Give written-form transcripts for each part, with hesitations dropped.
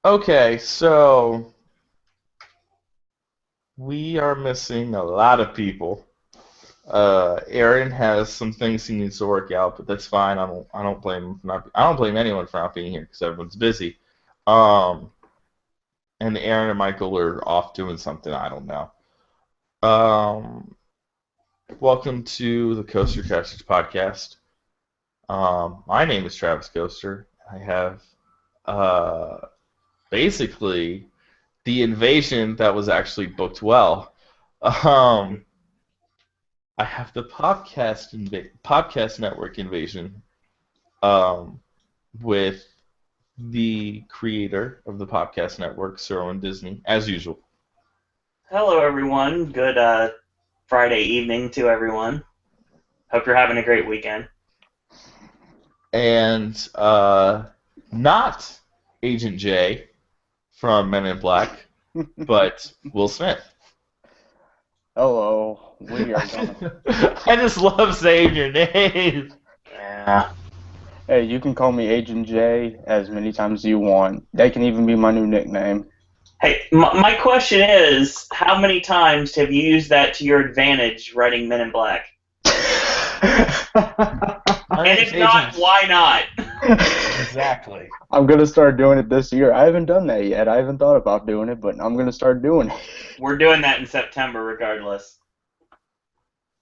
Okay, so we are missing a lot of people. Erin has some things he needs to work out, but that's fine. I don't blame him for not. I don't blame anyone for not being here because everyone's busy. Um, and Erin and Michael are off doing something. I don't know. Um, Welcome to the Coaster Casters podcast. My name is Travis Coaster. I have uh, basically the invasion that was actually booked well. Um, I have the podcast network invasion um, with the creator of the podcast network, Soarin Disney, as usual. Hello, everyone. Good Friday evening to everyone. Hope you're having a great weekend. And not Agent J from Men in Black, but Will Smith. Hello, we are gonna. I just love saying your name. Yeah. Hey, you can call me Agent J as many times as you want. That can even be my new nickname. Hey, my question is, how many times have you used that to your advantage writing Men in Black? My And name's if not, Agent. why not? Exactly. I'm gonna start doing it this year. I haven't done that yet. I haven't thought about doing it, but I'm gonna start doing it. We're doing that in September, regardless.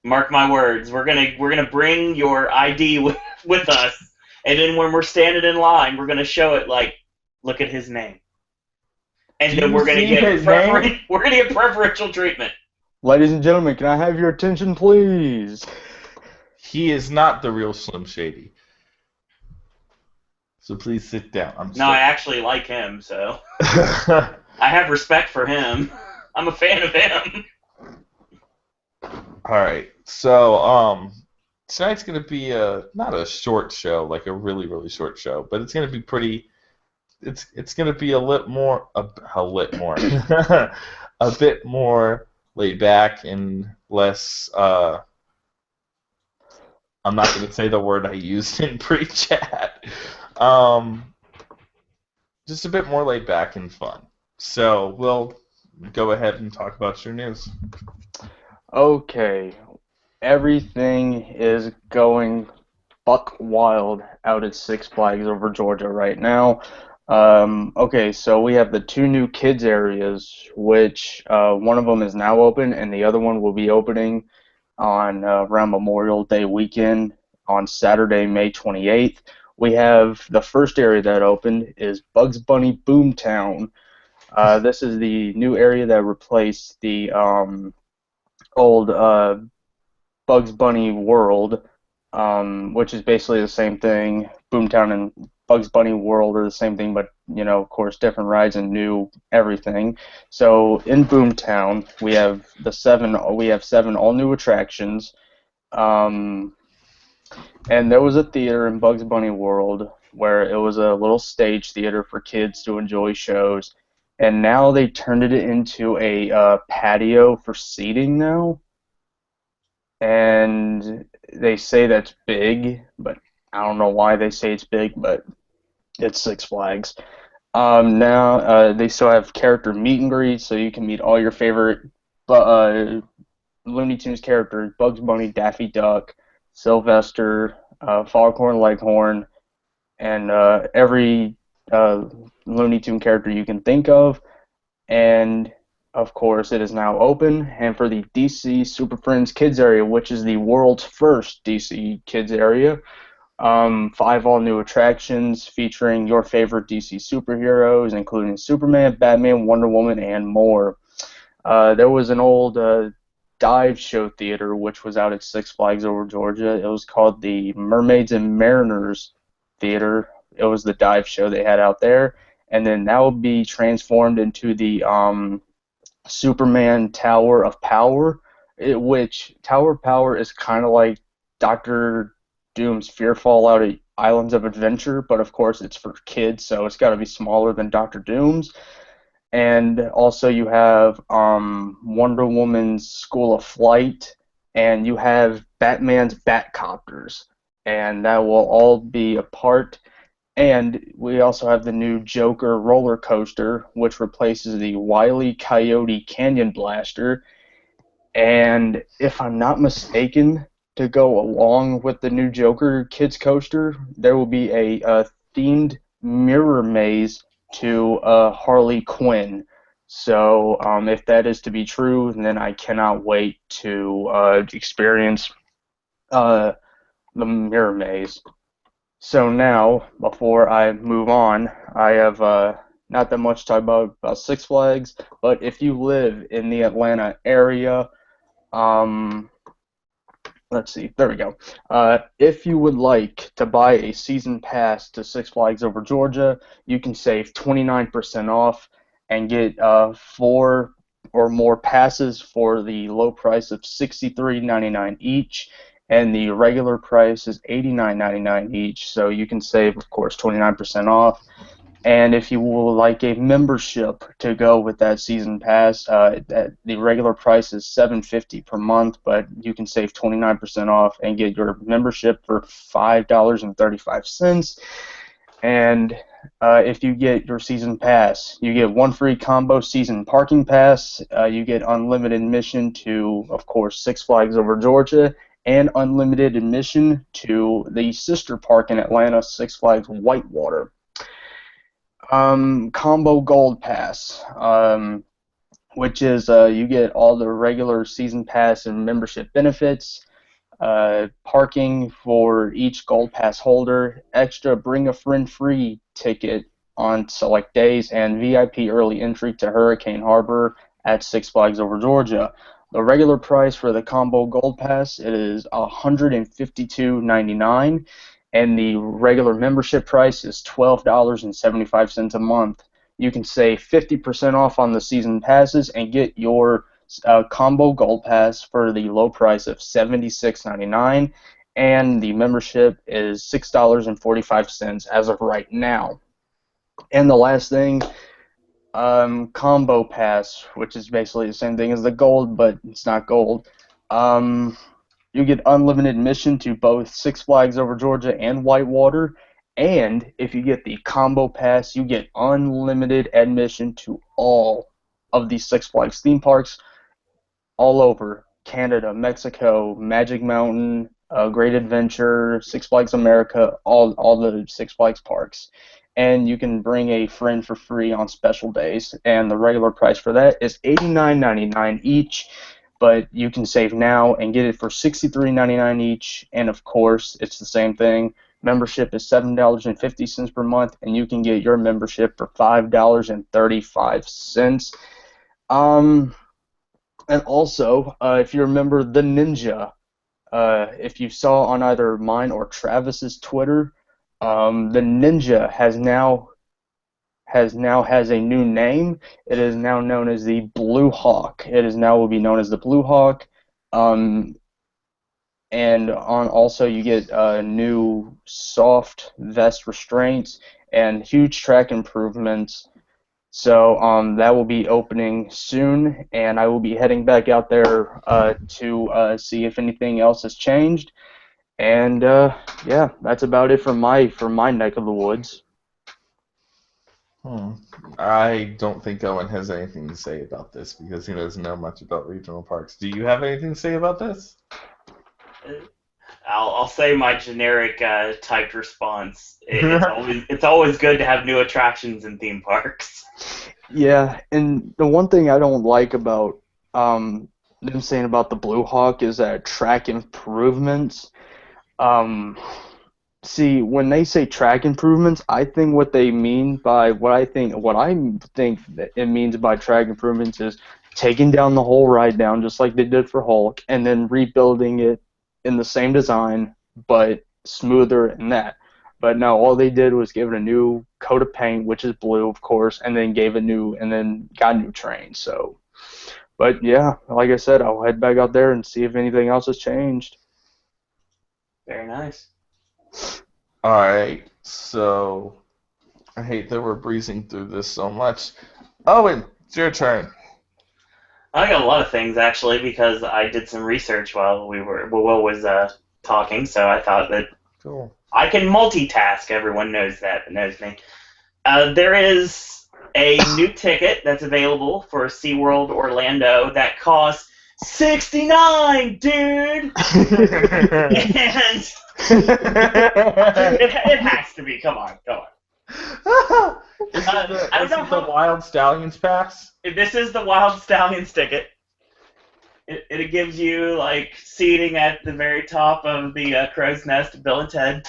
Mark my words. We're gonna bring your ID with us, and then when we're standing in line, we're gonna show it like, look at his name, and Do then you we're gonna see get his name? we're gonna get preferential treatment. Ladies and gentlemen, can I have your attention, please? He is not the real Slim Shady. So please sit down. I'm No, just I actually like him, so kidding. I have respect for him. I'm a fan of him. All right. So, tonight's gonna be not a short show, like a really really short show, but it's gonna be pretty. It's gonna be a lit more, a bit more laid back and less. I'm not gonna say the word I used in pre-chat. Um, just a bit more laid back and fun. So we'll go ahead and talk about your news. Okay, everything is going buck wild out at Six Flags over Georgia right now. Okay, so we have the two new kids areas, which one of them is now open, and the other one will be opening on around Memorial Day weekend on Saturday, May 28th. We have the first area that opened is Bugs Bunny Boomtown. This is the new area that replaced the old Bugs Bunny World, which is basically the same thing. Boomtown and Bugs Bunny World are the same thing, but of course, different rides and new everything. So in Boomtown, we have seven all new attractions. Um, and there was a theater in Bugs Bunny World where it was a little stage theater for kids to enjoy shows. And now they turned it into a patio for seating now, and they say that's big, but I don't know why they say it's big, but it's Six Flags. Now they still have character meet and greets, so you can meet all your favorite Looney Tunes characters: Bugs Bunny, Daffy Duck, Sylvester, Foghorn Leghorn, and every uh, Looney Tune character you can think of. And of course, it is now open. And for the DC Super Friends Kids area, which is the world's first DC Kids area, five all new attractions featuring your favorite DC superheroes, including Superman, Batman, Wonder Woman, and more. There was an old dive show theater which was out at Six Flags over Georgia. It was called the Mermaids and Mariners Theater. It was the dive show they had out there, and then that will be transformed into the Superman Tower of Power, which Tower of Power is kind of like Doctor Doom's Fearfall out at Islands of Adventure, but of course it's for kids, so it's got to be smaller than Doctor Doom's. And also you have Wonder Woman's School of Flight, and you have Batman's Batcopters, and that will all be a part. And we also have the new Joker roller coaster, which replaces the Wile E. Coyote Canyon Blaster. And if I'm not mistaken, to go along with the new Joker Kids Coaster, there will be a themed mirror maze to Harley Quinn. So if that is to be true, then I cannot wait to experience uh, the mirror maze. So now, before I move on, I have not that much to talk about Six Flags, but if you live in the Atlanta area, um, let's see, there we go. If you would like to buy a season pass to Six Flags Over Georgia, you can save 29% off and get four or more passes for the low price of $63.99 each, and the regular price is $89.99 each. So you can save, of course, 29% off. And if you would like a membership to go with that season pass, the regular price is $7.50 per month, but you can save 29% off and get your membership for $5.35. And if you get your season pass, you get one free combo season parking pass. You get unlimited admission to, of course, Six Flags Over Georgia, and unlimited admission to the sister park in Atlanta, Six Flags Whitewater. Combo Gold Pass, which is you get all the regular season pass and membership benefits, parking for each Gold Pass holder, extra Bring a Friend free ticket on select days, and VIP early entry to Hurricane Harbor at Six Flags Over Georgia. The regular price for the Combo Gold Pass is $152.99, and the regular membership price is $12.75 a month. You can save 50% off on the season passes and get your combo gold pass for the low price of $76.99, and the membership is $6.45 as of right now. And the last thing, combo pass, which is basically the same thing as the gold, but it's not gold. You get unlimited admission to both Six Flags Over Georgia and Whitewater, and if you get the combo pass, you get unlimited admission to all of the Six Flags theme parks all over Canada, Mexico, Magic Mountain, Great Adventure, Six Flags America, all the Six Flags parks. And you can bring a friend for free on special days, and the regular price for that is $89.99 each, but you can save now and get it for $63.99 each, and of course, it's the same thing. Membership is $7.50 per month, and you can get your membership for $5.35. And also, if you remember the Ninja, if you saw on either mine or Travis's Twitter, the Ninja has a new name. It is now known as the Blue Hawk. It is now will be known as the Blue Hawk. And on also you get new soft vest restraints and huge track improvements. So that will be opening soon, and I will be heading back out there to see if anything else has changed. And yeah, that's about it for my neck of the woods. I don't think Owen has anything to say about this because he doesn't know much about regional parks. Do you have anything to say about this? I'll say my generic typed response. It's always good to have new attractions in theme parks. Yeah, and the one thing I don't like about them saying about the Blue Hawk is that track improvements. See, when they say track improvements, I think what they mean by what I think that it means by track improvements is taking down the whole ride down just like they did for Hulk, and then rebuilding it in the same design but smoother than that. But no, all they did was give it a new coat of paint, which is blue, of course, and then got new trains. So, but yeah, like I said, I'll head back out there and see if anything else has changed. Very nice. All right, so I hate that we're breezing through this so much. Owen, it's your turn. I got a lot of things actually because I did some research while Will was talking, so I thought that Cool. I can multitask. Everyone knows that knows me. There is a new ticket that's available for SeaWorld Orlando that costs $69, dude. And it has to be. Come on. Is it the Wild Stallions pass? This is the Wild Stallions ticket. It gives you like seating at the very top of the Crow's Nest of Bill and Ted.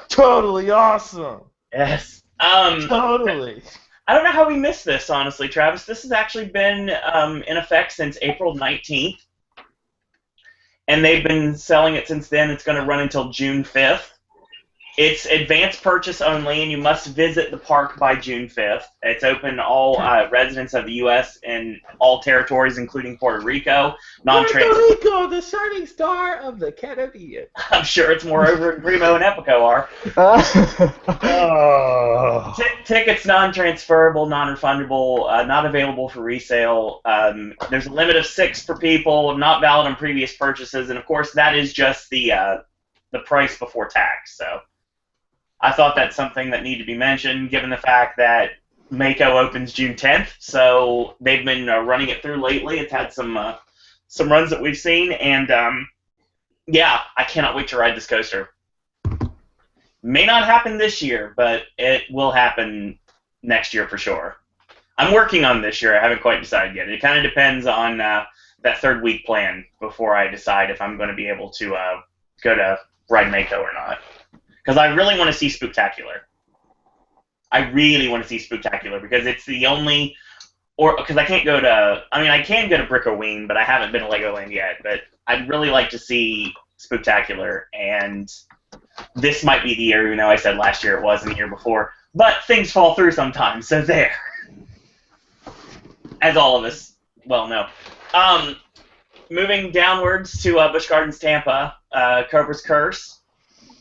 Totally awesome. Yes. Totally. I don't know how we missed this, honestly, Travis. This has actually been in effect since April 19th, and they've been selling it since then. It's going to run until June 5th. It's advance purchase only, and you must visit the park by June 5th. It's open to all residents of the U.S. and all territories, including Puerto Rico. Puerto Rico, the shining star of the Caribbean. I'm sure it's more over in Grimo and Epico are. Tickets non-transferable, non-refundable, not available for resale. There's a limit of 6 per people, not valid on previous purchases, and of course that is just the price before tax. So I thought that's something that needed to be mentioned, given the fact that Mako opens June 10th. So they've been running it through lately. It's had some runs that we've seen, and yeah, I cannot wait to ride this coaster. May not happen this year, but it will happen next year for sure. I'm working on this year. I haven't quite decided yet. It kind of depends on that 3rd week plan before I decide if I'm going to be able to go to ride Mako or not. Because I really want to see Spooktacular. I really want to see Spooktacular because it's the only, because I can't go to, I can go to Brickoween, but I haven't been to Legoland yet. But I'd really like to see Spooktacular, and this might be the year, even though I said last year it was and the year before. But things fall through sometimes, so there. As all of us well know. Moving downwards to Busch Gardens Tampa, Cobra's Curse.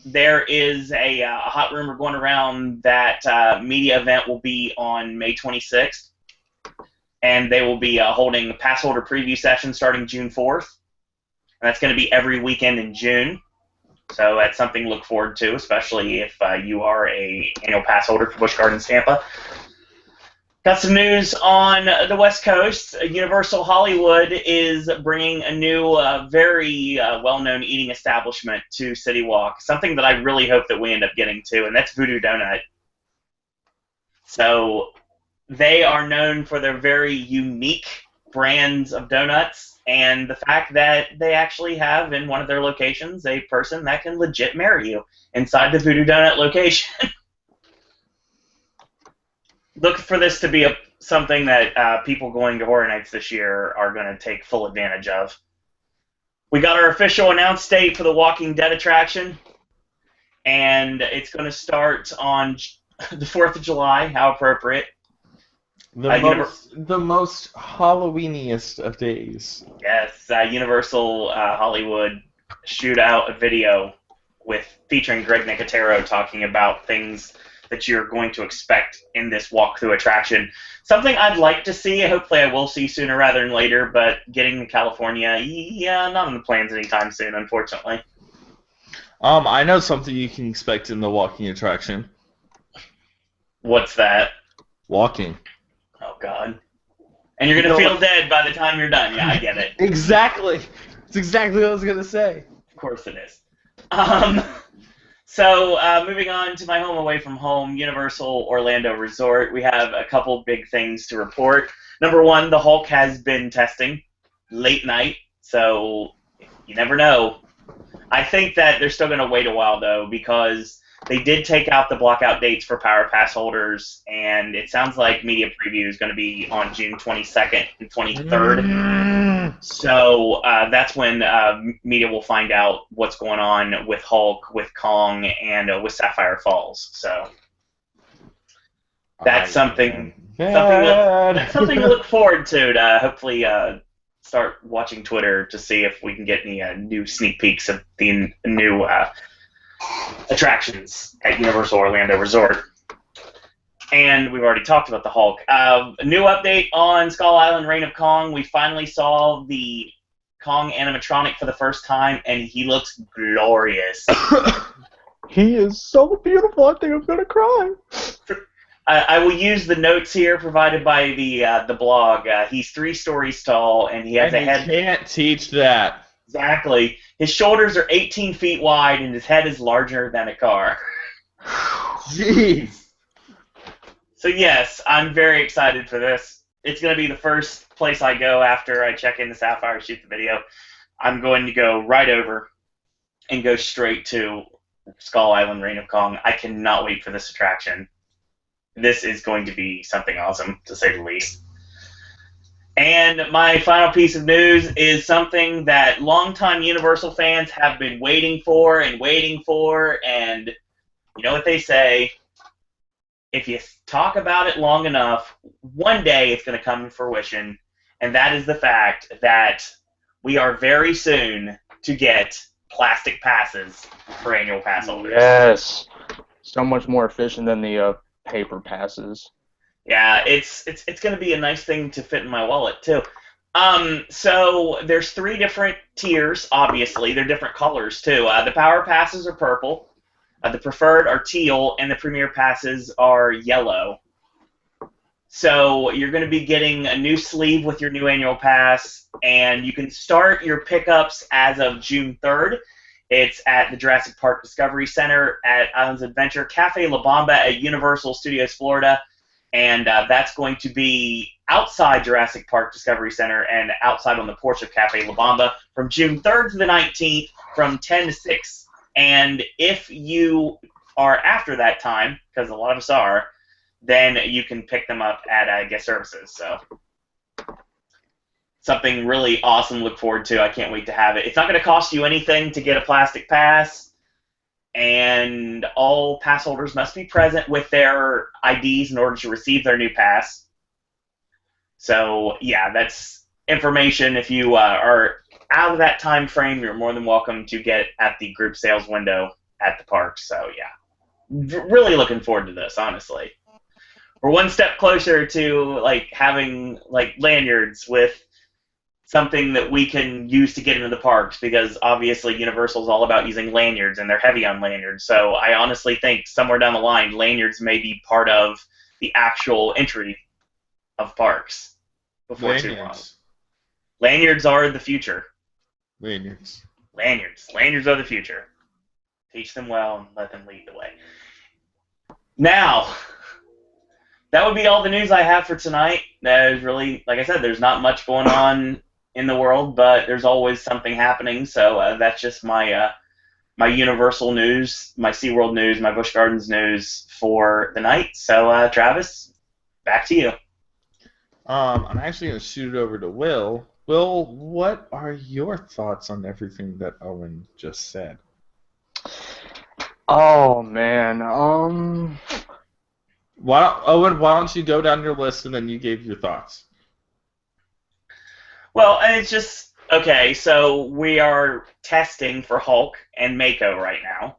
There is a hot rumor going around that media event will be on May 26th, and they will be holding a pass holder preview session starting June 4th. And that's going to be every weekend in June. So that's something to look forward to, especially if you are an annual pass holder for Busch Gardens Tampa. Got some news on the West Coast. Universal Hollywood is bringing a new, very well-known eating establishment to City Walk, something that I really hope that we end up getting to, and that's Voodoo Donut. So they are known for their very unique brands of donuts, and the fact that they actually have in one of their locations a person that can legit marry you inside the Voodoo Donut location. Look for this to be something that people going to Horror Nights this year are going to take full advantage of. We got our official announced date for the Walking Dead attraction, and it's going to start on the 4th of July. How appropriate. The most Halloweeniest of days. Yes, Universal Hollywood shoot out a video featuring Greg Nicotero talking about things that you're going to expect in this walkthrough attraction. Something I'd like to see, hopefully I will see sooner rather than later, but getting to California, yeah, not in the plans anytime soon, unfortunately. I know something you can expect in the walking attraction. What's that? Walking. Oh, God. And you're going to feel dead by the time you're done. Yeah, I get it. Exactly. That's exactly what I was going to say. Of course it is. So, moving on to my home away from home, Universal Orlando Resort, we have a couple big things to report. Number one, the Hulk has been testing late night, so you never know. I think that they're still going to wait a while, though, because they did take out the blockout dates for Power Pass holders, and it sounds like media preview is going to be on June 22nd and 23rd. So that's when media will find out what's going on with Hulk, with Kong, and with Sapphire Falls. So that's something to look forward to hopefully start watching Twitter to see if we can get any new sneak peeks of the new attractions at Universal Orlando Resort. And we've already talked about the Hulk. A new update on Skull Island Reign of Kong. We finally saw the Kong animatronic for the first time, and he looks glorious. He is so beautiful. I think I'm gonna cry. I will use the notes here provided by the blog. He's 3 stories tall, and he has And a you head. can't teach that. Exactly. His shoulders are 18 feet wide, and his head is larger than a car. Jeez. So yes, I'm very excited for this. It's going to be the first place I go after I check into Sapphire, shoot the video. I'm going to go right over and go straight to Skull Island Reign of Kong. I cannot wait for this attraction. This is going to be something awesome, to say the least. And my final piece of news is something that longtime Universal fans have been waiting for, and you know what they say, if you talk about it long enough, one day it's going to come to fruition, and that is the fact that we are very soon to get plastic passes for annual pass holders. Yes. So much more efficient than the paper passes. Yeah, it's going to be a nice thing to fit in my wallet, too. So there's 3 different tiers, obviously. They're different colors, too. The Power Passes are purple, the Preferred are teal, and the Premier Passes are yellow. So you're going to be getting a new sleeve with your new annual pass, and you can start your pickups as of June 3rd. It's at the Jurassic Park Discovery Center at Islands Adventure, Cafe La Bamba at Universal Studios Florida, and that's going to be outside Jurassic Park Discovery Center and outside on the porch of Cafe La Bamba from June 3rd to the 19th from 10 to 6. And if you are after that time, because a lot of us are, then you can pick them up at guest services. So something really awesome to look forward to. I can't wait to have it. It's not going to cost you anything to get a plastic pass, and all pass holders must be present with their IDs in order to receive their new pass. So, yeah, that's information. If you are out of that time frame, you're more than welcome to get at the group sales window at the park. So, yeah, really looking forward to this, honestly. We're one step closer to having lanyards with something that we can use to get into the parks, because obviously Universal's all about using lanyards, and they're heavy on lanyards. So I honestly think somewhere down the line, lanyards may be part of the actual entry of parks before too long. Lanyards are the future. Lanyards. Lanyards are the future. Teach them well and let them lead the way. Now, that would be all the news I have for tonight. There's really, like I said, there's not much going on in the world, but there's always something happening. So that's just my my Universal news, my SeaWorld news, my Busch Gardens news for the night. So Travis, back to you. I'm actually going to shoot it over to Will. Will, what are your thoughts on everything that Owen just said? Oh man, Owen, why don't you go down your list and then you gave your thoughts? Well, and it's just, okay, so we are testing for Hulk and Mako right now.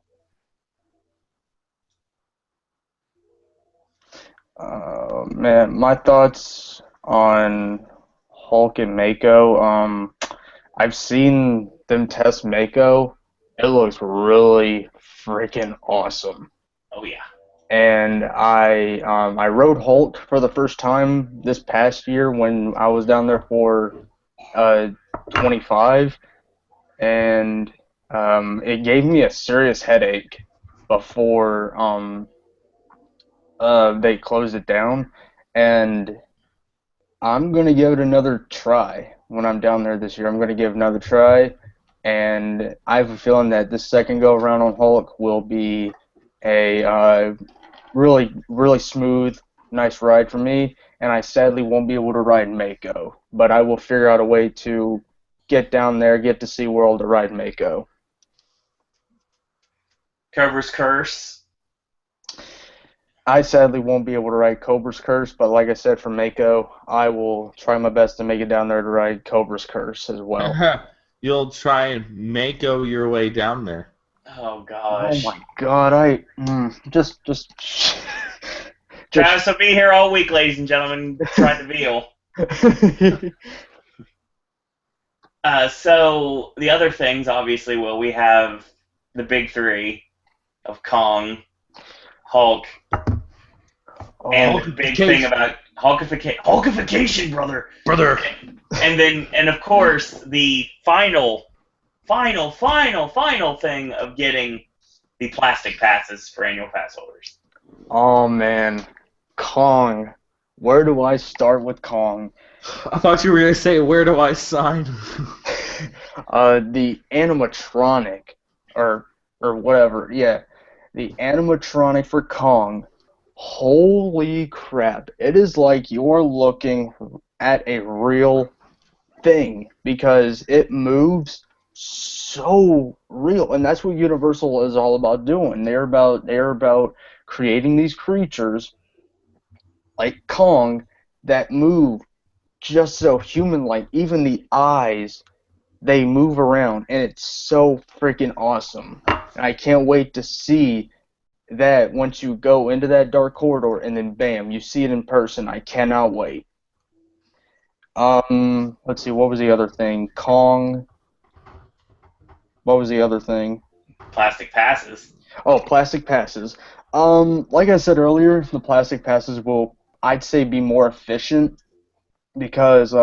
Man, my thoughts on Hulk and Mako. I've seen them test Mako. It looks really freaking awesome. Oh, yeah. And I rode Hulk for the first time this past year when I was down there for 25, and it gave me a serious headache before they closed it down, and I'm gonna give it another try when I'm down there this year. I'm gonna give it another try, and I have a feeling that this second go around on Hulk will be a really, really smooth, nice ride for me, and I sadly won't be able to ride Mako, but I will figure out a way to get down there, get to SeaWorld to ride Mako. Cobra's Curse. I sadly won't be able to ride Cobra's Curse, but like I said for Mako, I will try my best to make it down there to ride Cobra's Curse as well. You'll try and Mako your way down there. Oh, gosh. Oh my God, just Travis will be here all week, ladies and gentlemen. Try the veal. So the other things, obviously, well, we have the big 3. of Kong, Hulk, and the big thing about Hulkification, brother. And of course, the final thing of getting the plastic passes for annual pass holders. Oh man, Kong. Where do I start with Kong? I thought you were going to say, where do I sign? The animatronic, or whatever, yeah. The animatronic for Kong. Holy crap. It is like you're looking at a real thing because it moves so real, and that's what Universal is all about doing. They're about creating these creatures like Kong that move just so human-like. Even the eyes, they move around, and it's so freaking awesome. And I can't wait to see that once you go into that dark corridor, and then bam, you see it in person. I cannot wait. Let's see, what was the other thing? Kong. What was the other thing? Plastic passes. Oh, plastic passes. Like I said earlier, the plastic passes will, I'd say, be more efficient because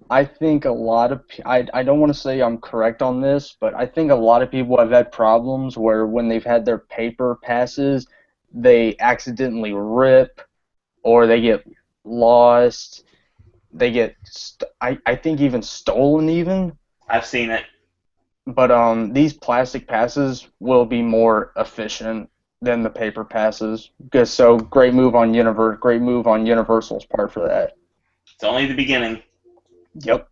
I think a lot of I don't want to say I'm correct on this, but I think a lot of people have had problems where when they've had their paper passes, they accidentally rip or they get lost. They get I think even stolen even. I've seen it. But these plastic passes will be more efficient than the paper passes. So great move on Universal's part for that. It's only the beginning. Yep.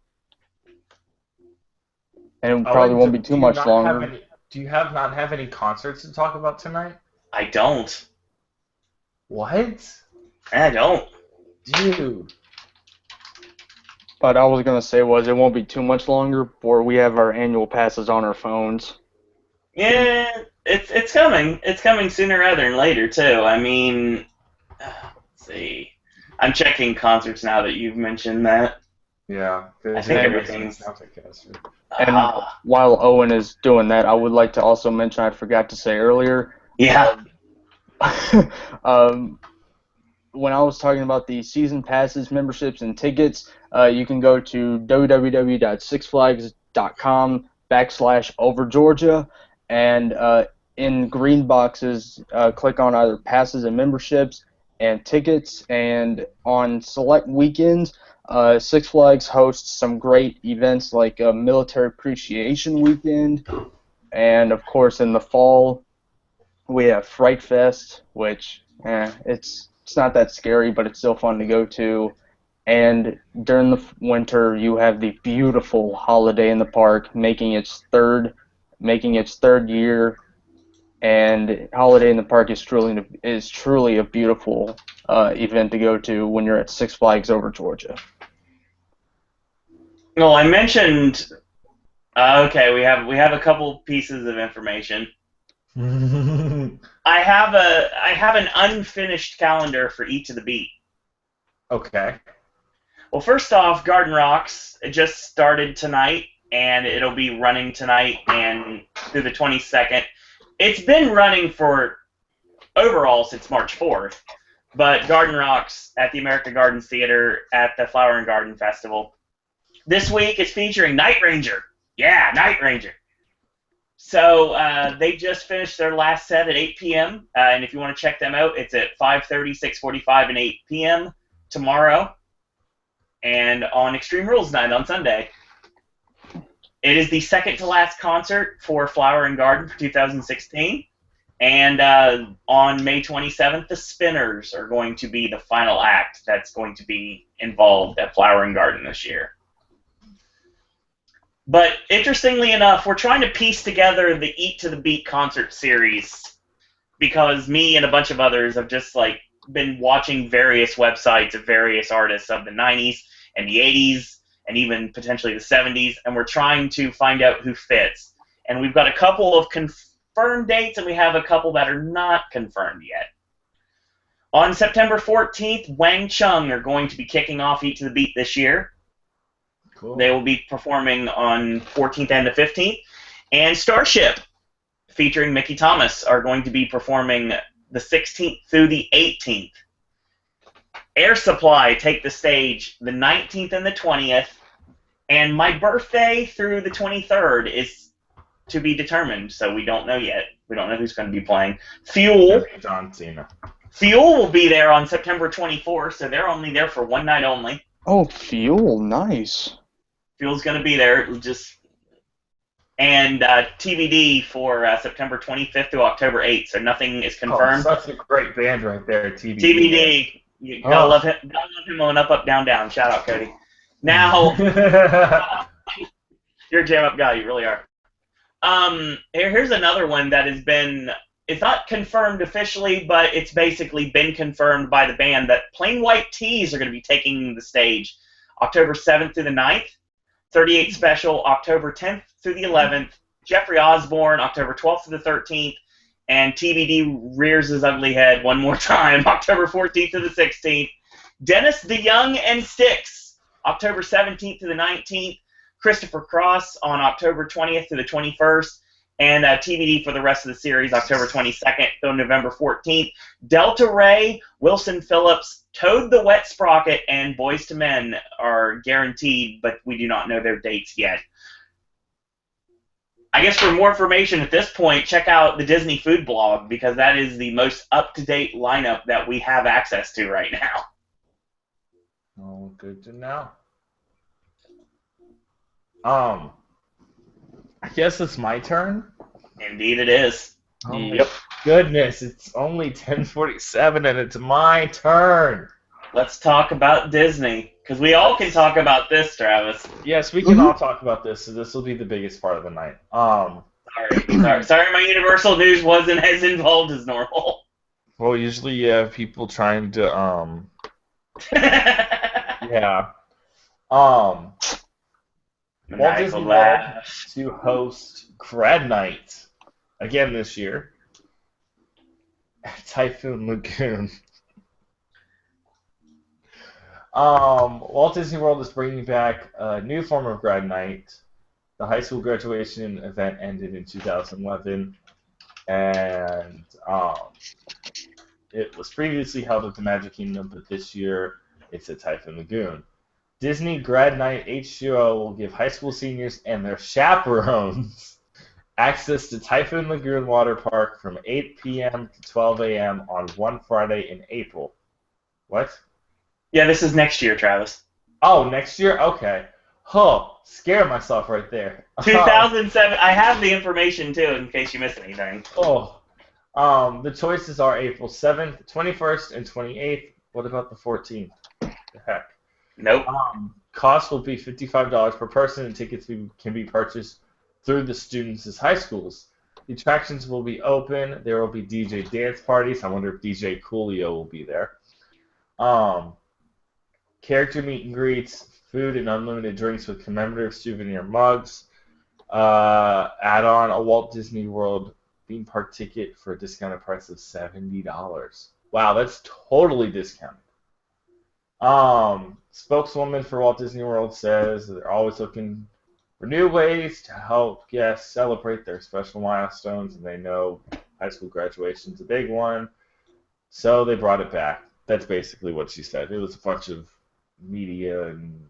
And it probably won't be too much longer. Do you not have any concerts to talk about tonight? I don't. What? I don't. Dude. But I was going to say it won't be too much longer before we have our annual passes on our phones. Yeah, it's coming. It's coming sooner rather than later, too. I mean, let's see. I'm checking concerts now that you've mentioned that. Yeah. I think everything's... And while Owen is doing that, I would like to also mention, I forgot to say earlier. Yeah. When I was talking about the season passes, memberships, and tickets, you can go to www.sixflags.com/overgeorgia, and in green boxes, click on either passes and memberships and tickets, and on select weekends, Six Flags hosts some great events like a Military Appreciation Weekend, and of course in the fall, we have Fright Fest, which it's not that scary, but it's still fun to go to. And during the winter, you have the beautiful Holiday in the Park, making its third year. And Holiday in the Park is truly a beautiful event to go to when you're at Six Flags Over Georgia. Well, I mentioned. Okay, we have a couple pieces of information. I have an unfinished calendar for each of the beat. Okay. Well, first off, Garden Rocks, it just started tonight, and it'll be running tonight and through the 22nd. It's been running for overall since March 4th, but Garden Rocks at the American Gardens Theater at the Flower and Garden Festival. This week it's featuring Night Ranger. Yeah, Night Ranger. So they just finished their last set at 8 p.m., and if you want to check them out, it's at 5:30, 6:45, and 8 p.m. tomorrow, and on Extreme Rules Night on Sunday. It is the second-to-last concert for Flower and Garden for 2016, and on May 27th, the Spinners are going to be the final act that's going to be involved at Flower and Garden this year. But interestingly enough, we're trying to piece together the Eat to the Beat concert series because me and a bunch of others have just been watching various websites of various artists of the 90s and the 80s and even potentially the 70s, and we're trying to find out who fits. And we've got a couple of confirmed dates, and we have a couple that are not confirmed yet. On September 14th, Wang Chung are going to be kicking off Eat to the Beat this year. Cool. They will be performing on 14th and the 15th. And Starship featuring Mickey Thomas, are going to be performing the 16th through the 18th. Air Supply take the stage the 19th and the 20th, and my birthday through the 23rd is to be determined, so we don't know yet. We don't know who's going to be playing. Fuel John Cena. Fuel will be there on September 24th, so they're only there for one night only. Oh, Fuel, nice. Fuel's going to be there, and TBD for September 25th to October 8th, so nothing is confirmed. Such a great band right there, TBD. TBD. You gotta love him. Gotta love him on Up, Down, Down. Shout out, Cody. Now, you're a jam up guy. You really are. Here's another one that has been. It's not confirmed officially, but it's basically been confirmed by the band that Plain White Tees are going to be taking the stage October 7th through the 9th, 38 Special October 10th through the 11th, Jeffrey Osborne October 12th to the 13th, and TBD rears his ugly head one more time October 14th to the 16th, Dennis DeYoung and Styx October 17th to the 19th, Christopher Cross on October 20th to the 21st, and TBD for the rest of the series, October 22nd to November 14th. Delta Ray, Wilson Phillips, Toad the Wet Sprocket, and Boys to Men are guaranteed, but we do not know their dates yet. I guess for more information at this point, check out the Disney Food blog, because that is the most up-to-date lineup that we have access to right now. Oh, good to know. I guess it's my turn. Indeed it is. Oh my goodness, it's only 10:47 and it's my turn. Let's talk about Disney, because we all can talk about this, Travis. Yes, we can all talk about this, so this will be the biggest part of the night. Sorry, my Universal news wasn't as involved as normal. Well, usually you have people trying to, yeah. Walt Disney World to host Grad Night again this year at Typhoon Lagoon. Walt Disney World is bringing back a new form of Grad Night. The high school graduation event ended in 2011, and it was previously held at the Magic Kingdom, but this year it's at Typhoon Lagoon. Disney Grad Night H2O will give high school seniors and their chaperones access to Typhoon Lagoon Water Park from 8 p.m. to 12 a.m. on one Friday in April. What? Yeah, this is next year, Travis. Oh, next year? Okay. Huh. Scared myself right there. 2007. I have the information, too, in case you missed anything. Oh. The choices are April 7th, 21st, and 28th. What about the 14th? The heck? Nope. Cost will be $55 per person, and tickets can be purchased through the students' high schools. The attractions will be open. There will be DJ dance parties. I wonder if DJ Coolio will be there. Character meet and greets, food and unlimited drinks with commemorative souvenir mugs. Add on a Walt Disney World theme park ticket for a discounted price of $70. Wow, that's totally discounted. Spokeswoman for Walt Disney World says they're always looking for new ways to help guests celebrate their special milestones, and they know high school graduation's a big one, so they brought it back. That's basically what she said. It was a bunch of media and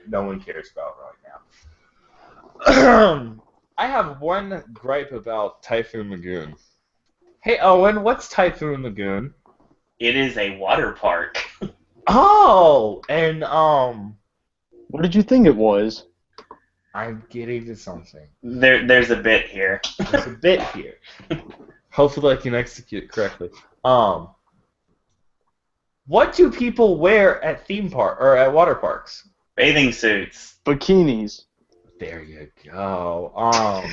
no one cares about right now. I have one gripe about Typhoon Lagoon. Hey, Owen, what's Typhoon Lagoon? It is a water park. Oh, and What did you think it was? I'm getting to something. There's a bit here. There's a bit here. Hopefully I can execute it correctly. What do people wear at theme park or at water parks? Bathing suits. Bikinis. There you go.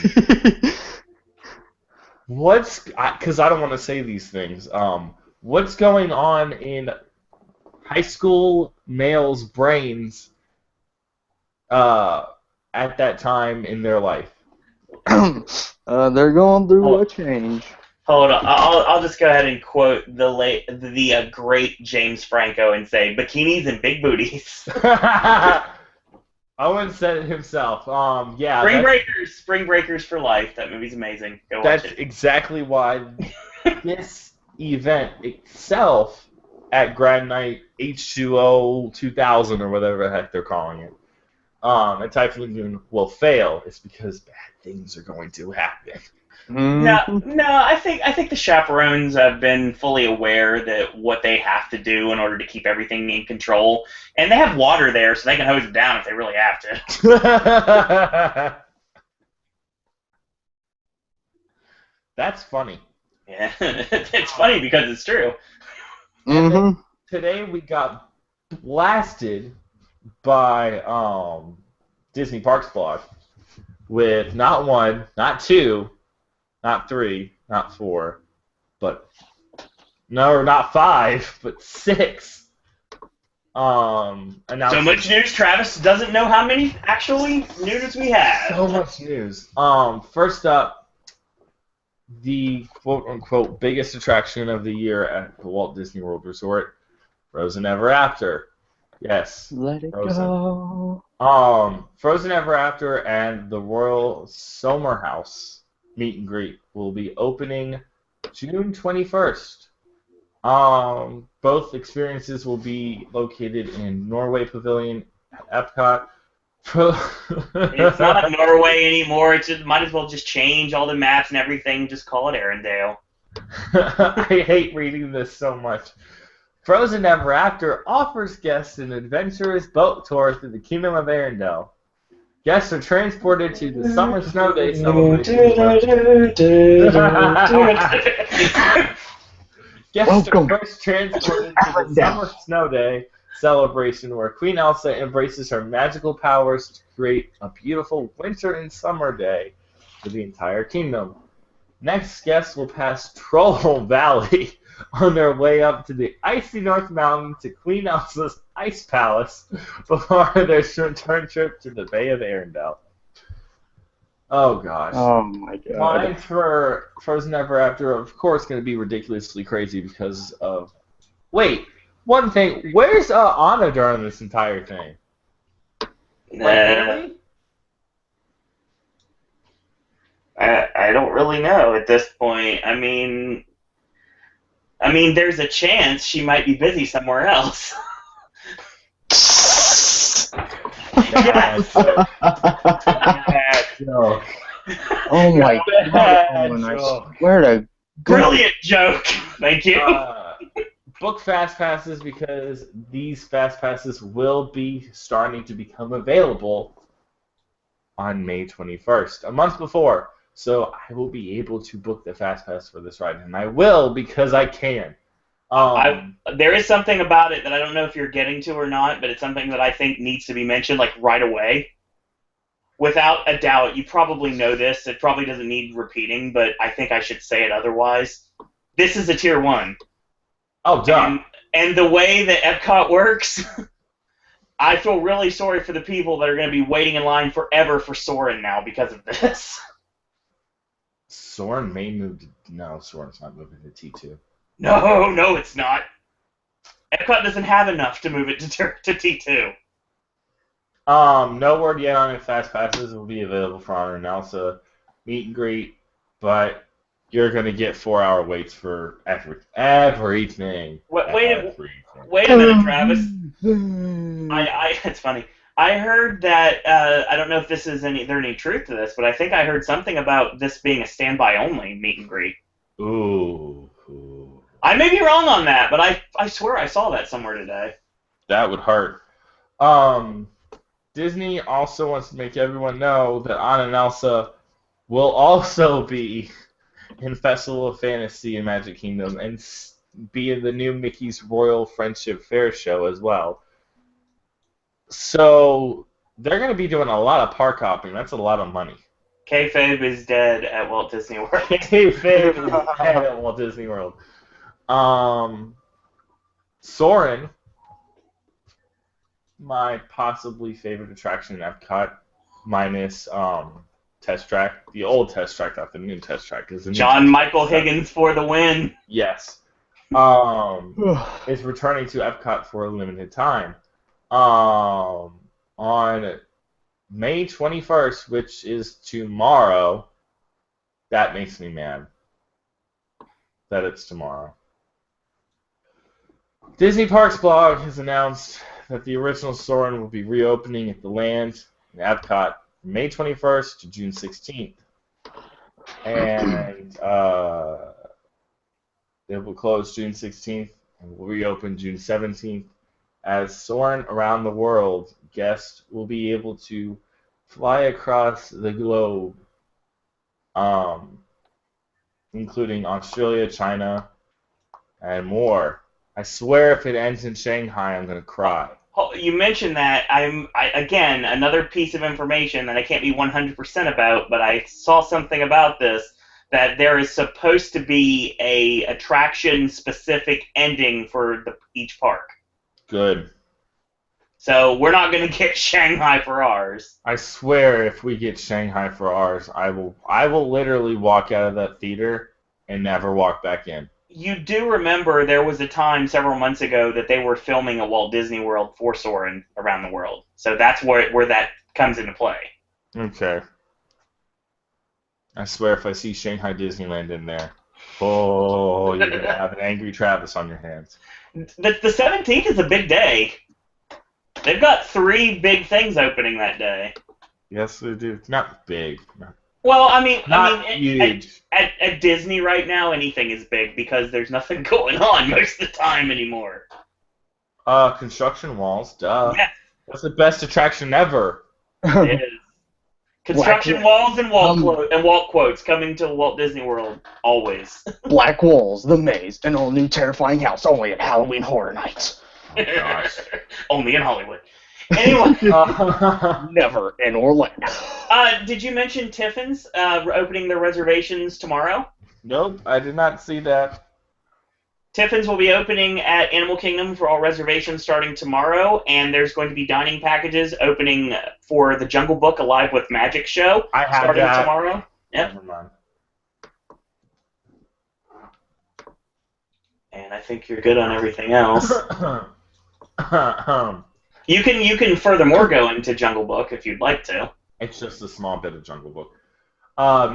Because I don't want to say these things. What's going on in high school males' brains at that time in their life? They're going through a change. Hold on, I'll just go ahead and quote the great James Franco and say, bikinis and big booties. Owen said it himself. Yeah, Spring Breakers for life. That movie's amazing. Go watch that's it. exactly why this event itself at Grand Night H2O 2000 or whatever the heck they're calling it, at Typhoon Lagoon will fail. It's because bad things are going to happen. No, Mhm. no. I think the chaperones have been fully aware that what they have to do in order to keep everything in control, and they have water there, so they can hose it down if they really have to. That's funny. Yeah, it's funny because it's true. And then Mhm. today we got blasted by Disney Parks Blog with not one, not two, not three, not four, but no, not five, but six. So Announcements. much news. Travis doesn't know how many actually news we have. So much news. First up, the quote unquote biggest attraction of the year at the Walt Disney World Resort, Frozen Ever After. Yes, Let it Frozen. go. Frozen Ever After and the Royal Summer House meet and greet will be opening June 21st. Both experiences will be located in Norway Pavilion at Epcot. It's not Norway anymore. It just might as well just change all the maps and everything. Just call it Arendelle. I hate reading this so much. Frozen Ever After offers guests an adventurous boat tour through the Kingdom of Arendelle. Guests are transported to the Summer Snow Day celebration. Guests are Welcome. first transported to the Summer Snow Day celebration where Queen Elsa embraces her magical powers to create a beautiful winter and summer day for the entire kingdom. Next, guests will pass Troll Valley on their way up to the icy North Mountain to Queen Elsa's Ice Palace before their return trip to the Bay of Arendelle. Oh gosh. Oh my god. Mine for Frozen Ever After, of course, going to be ridiculously crazy because of. Wait, one thing. Where's Anna during this entire thing? Like, really? I don't really know at this point. I mean, there's a chance she might be busy somewhere else. Bad joke. Bad joke. Oh my god. Bad Owen, I joke. swear to God. Brilliant joke. Thank you. Book fast passes because these fast passes will be starting to become available on May 21st, a month before. So I will be able to book the fast pass for this ride, and I will because I can. There is something about it that I don't know if you're getting to or not, but it's something that I think needs to be mentioned like right away. Without a doubt, you probably know this. It probably doesn't need repeating, but I think I should say it otherwise. This is a tier 1. Oh, duh. And the way that Epcot works, I feel really sorry for the people that are going to be waiting in line forever for Soarin' now because of this. Soarin' may move to... No, Soarin's not moving to T2. No, it's not. Epcot doesn't have enough to move it to T2. No word yet on if fast passes will be available for Honor and Elsa meet and greet, but you're gonna get 4-hour waits for everything. Wait a minute, Travis. It's funny. I heard that I don't know if there's any truth to this, but I think I heard something about this being a standby only meet and greet. Ooh. I may be wrong on that, but I swear I saw that somewhere today. That would hurt. Disney also wants to make everyone know that Anna and Elsa will also be in Festival of Fantasy and Magic Kingdom and be in the new Mickey's Royal Friendship Fair show as well. So they're going to be doing a lot of park hopping. That's a lot of money. Kayfabe is dead at Walt Disney World. Kayfabe is dead at Walt Disney World. Soarin', my possibly favorite attraction in Epcot, minus Test Track, the old Test Track, not the new Test Track. John Michael Higgins for the win. Yes. Is returning to Epcot for a limited time. On May 21st, which is tomorrow. That makes me mad that it's tomorrow. Disney Parks blog has announced that the original Soarin' will be reopening at the Land in Epcot from May 21st to June 16th. And it will close June 16th and will reopen June 17th. As Soarin' Around the World, guests will be able to fly across the globe, including Australia, China, and more. I swear if it ends in Shanghai, I'm going to cry. Oh, you mentioned that. Again, another piece of information that I can't be 100% about, but I saw something about this, that there is supposed to be a attraction-specific ending for each park. Good. So we're not going to get Shanghai for ours. I swear if we get Shanghai for ours, I will literally walk out of that theater and never walk back in. You do remember there was a time several months ago that they were filming at Walt Disney World for Soarin' Around the World. So that's where that comes into play. Okay. I swear if I see Shanghai Disneyland in there, oh, you're going to have an angry Travis on your hands. The 17th is a big day. They've got 3 big things opening that day. Yes, they do. Not big. Well, Huge. At Disney right now, anything is big because there's nothing going on most of the time anymore. Construction walls, duh. Yeah. That's the best attraction ever. It is. Construction walls and wall quotes coming to Walt Disney World, always. Black Walls, The Maze, an all-new terrifying house only at Halloween Horror Nights. Oh, gosh. Only in Hollywood. Anyway. Never in Orlando. Did you mention Tiffin's opening their reservations tomorrow? Nope, I did not see that. Tiffin's will be opening at Animal Kingdom for all reservations starting tomorrow, and there's going to be dining packages opening for the Jungle Book Alive with Magic show starting tomorrow. Yep. Never mind. And I think you're good on everything else. You can furthermore go into Jungle Book if you'd like to. It's just a small bit of Jungle Book.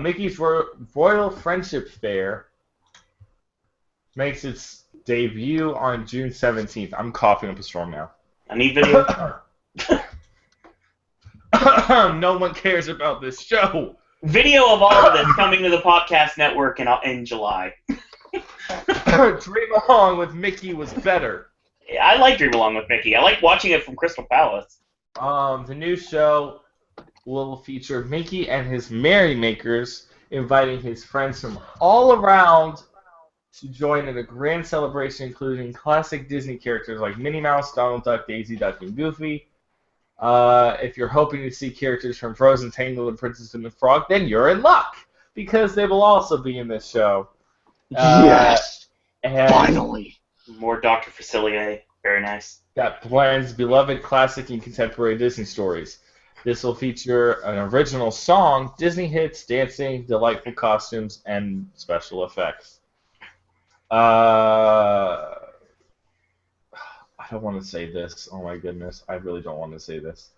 Mickey's Royal Friendship Fair makes its debut on June 17th. I'm coughing up a storm now. I need video. No one cares about this show. Video of all of this coming to the podcast network in July. Dream Along with Mickey was better. I like Dream Along with Mickey. I like watching it from Crystal Palace. The new show will feature Mickey and his merrymakers inviting his friends from all around to join in a grand celebration including classic Disney characters like Minnie Mouse, Donald Duck, Daisy Duck, and Goofy. If you're hoping to see characters from Frozen, Tangled, and Princess and the Frog, then you're in luck because they will also be in this show. Yes! And Finally! More Dr. Facilier. Very nice. That blends beloved classic and contemporary Disney stories. This will feature an original song, Disney hits, dancing, delightful costumes, and special effects. I don't want to say this. Oh my goodness. I really don't want to say this.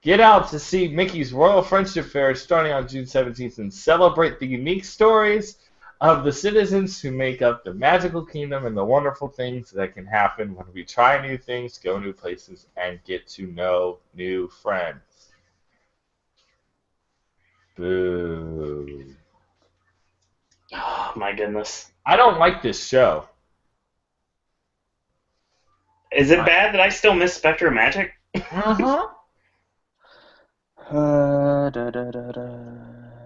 Get out to see Mickey's Royal Friendship Fair starting on June 17th and celebrate the unique stories of the citizens who make up the magical kingdom and the wonderful things that can happen when we try new things, go new places, and get to know new friends. Boo. Oh, my goodness. I don't like this show. Is it bad that I still miss Spectre of Magic? Uh-huh. I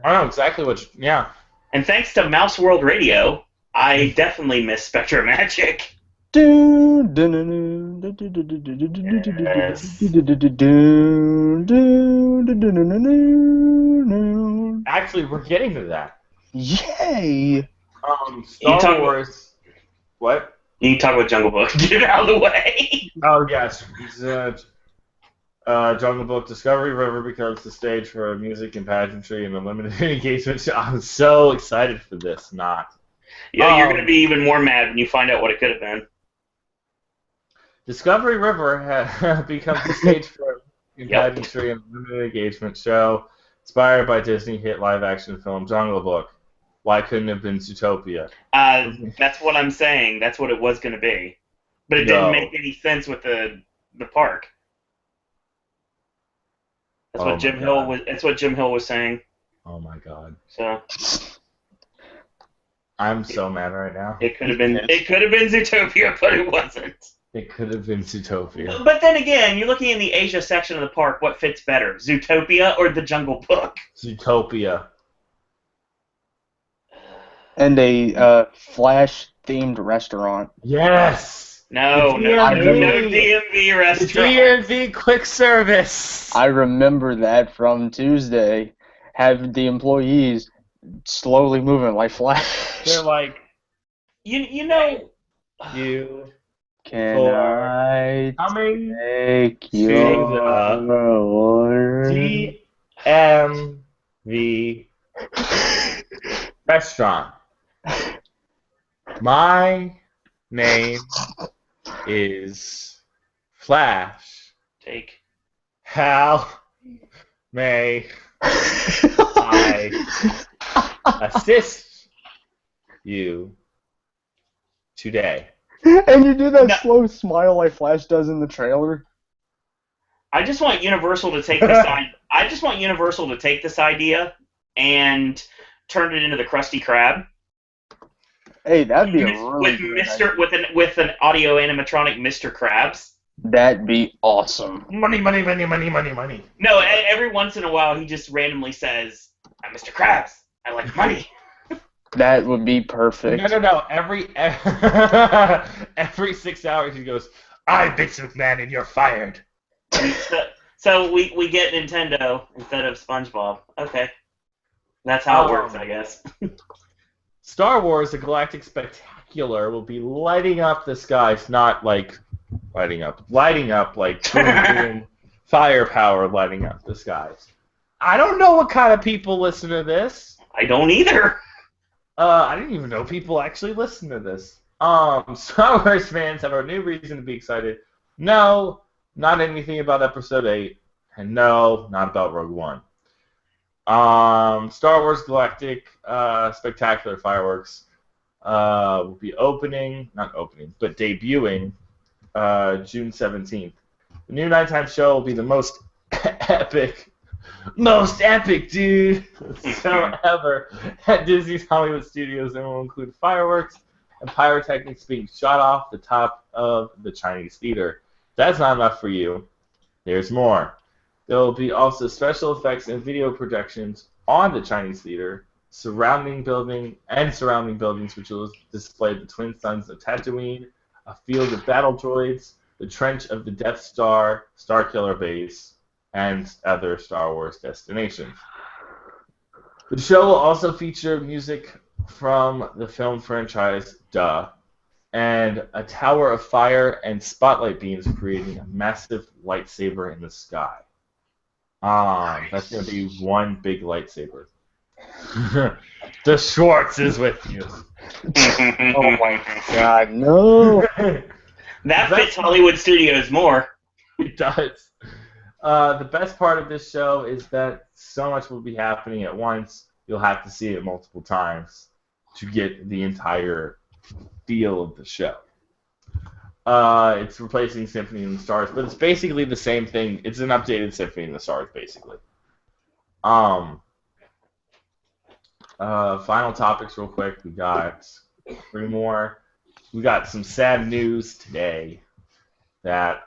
know exactly what yeah. And thanks to Mouse World Radio, I definitely miss Spectre of Magic. Actually, we're getting to that. Yay! Star Wars. What? You can talk about Jungle Book. Get it out of the way. Oh, yes. Jungle Book Discovery River becomes the stage for music and pageantry and a limited engagement show. I'm so excited for this. Yeah, you're going to be even more mad when you find out what it could have been. Discovery River becomes the stage for pageantry and limited engagement show inspired by Disney hit live-action film Jungle Book. Why couldn't it have been Zootopia? That's what I'm saying. That's what it was going to be, but it didn't make any sense with the park. That's what Jim Hill was. That's what Jim Hill was saying. Oh my God! So I'm so mad right now. It could have been. It could have been Zootopia, but it wasn't. It could have been Zootopia. But then again, you're looking in the Asia section of the park. What fits better, Zootopia or the Jungle Book? Zootopia. And a Flash-themed restaurant. Yes! No DMV restaurant. The DMV quick service! I remember that from Tuesday. Have the employees slowly moving like Flash. They're like, you know... You... Can I coming take your order? DMV restaurant. My name is Flash. Take. How may I assist you today? And you do that slow smile like Flash does in the trailer. I just want Universal to take this. I just want Universal to take this idea and turn it into the Krusty Krab. Hey, that'd be a really good idea. With an audio animatronic Mr. Krabs. That'd be awesome. Money, money, money, money, money, money. No, every once in a while he just randomly says, "I'm Mr. Krabs. I like money." That would be perfect. No. Every 6 hours he goes, "I'm Vince McMahon and you're fired." So we get Nintendo instead of SpongeBob. Okay. That's how it works, I guess. Star Wars: The Galactic Spectacular will be lighting up the skies, not like lighting up like boom, firepower lighting up the skies. I don't know what kind of people listen to this. I don't either. I didn't even know people actually listen to this. Star Wars fans have a new reason to be excited. No, not anything about Episode 8, and no, not about Rogue One. Star Wars Galactic Spectacular Fireworks will be debuting June 17th. The new nighttime show will be the most epic, dude, show ever at Disney's Hollywood Studios, and will include fireworks and pyrotechnics being shot off the top of the Chinese theater. That's not enough for you. There's more. There will be also special effects and video projections on the Chinese theater, surrounding buildings, which will display the twin suns of Tatooine, a field of battle droids, the trench of the Death Star, Starkiller Base, and other Star Wars destinations. The show will also feature music from the film franchise and a tower of fire and spotlight beams creating a massive lightsaber in the sky. That's going to be one big lightsaber. The Schwartz is with you. Oh my God, no! That fits Hollywood Studios more. It does. The best part of this show is that so much will be happening at once, you'll have to see it multiple times to get the entire feel of the show. It's replacing Symphony of the Stars, but it's basically the same thing. It's an updated Symphony of the Stars, basically. Final topics real quick. We got 3 more. We got some sad news today that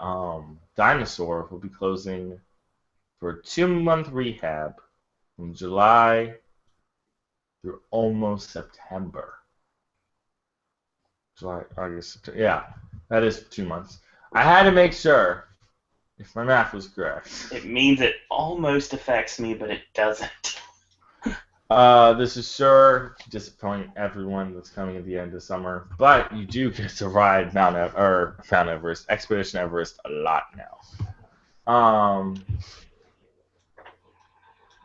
Dinosaur will be closing for a 2-month rehab from July through almost September. July, August, September. Yeah, that is 2 months. I had to make sure if my math was correct. It means it almost affects me, but it doesn't. This is sure to disappoint everyone that's coming at the end of summer, but you do get to ride Expedition Everest a lot now.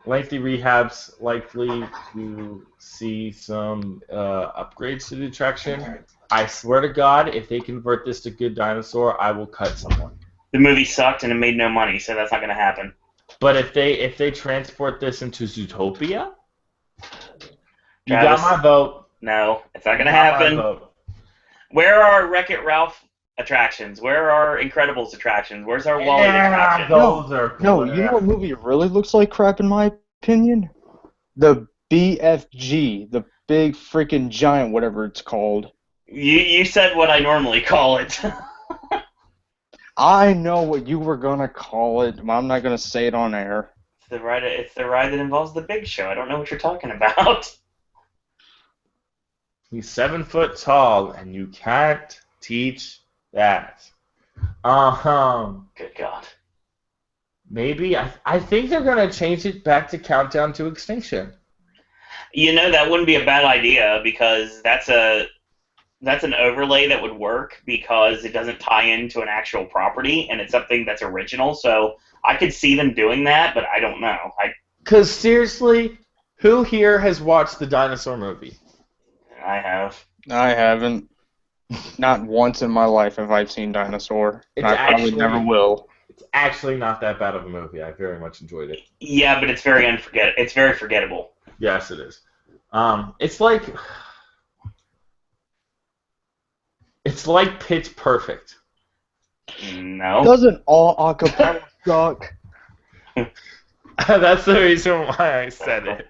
Lengthy rehabs likely to see some upgrades to the attraction. I swear to God, if they convert this to Good Dinosaur, I will cut someone. The movie sucked and it made no money, so that's not going to happen. But if they transport this into Zootopia, you Travis, got my vote. no, it's not going to You got my happen. vote. Where are Wreck-It Ralph attractions? Where are Incredibles attractions? Where's our Wally attraction? Those are No, you know what movie really looks like crap in my opinion? The BFG, the big freaking giant, whatever it's called. You said what I normally call it. I know what you were gonna call it, but I'm not gonna say it on air. It's the ride that involves the Big Show. I don't know what you're talking about. He's 7 foot tall, and you can't teach that. Good God. Maybe I think they're gonna change it back to Countdown to Extinction. You know, that wouldn't be a bad idea because that's an overlay that would work because it doesn't tie into an actual property and it's something that's original. So I could see them doing that, but I don't know. Because seriously, who here has watched the dinosaur movie? I have. I haven't. Not once in my life have I seen Dinosaur. It's I probably actually- never will. It's actually not that bad of a movie. I very much enjoyed it. Yeah, but it's very forgettable. Yes, it is. It's like Pitch Perfect. No. Doesn't all acapella suck? That's the reason why I said it.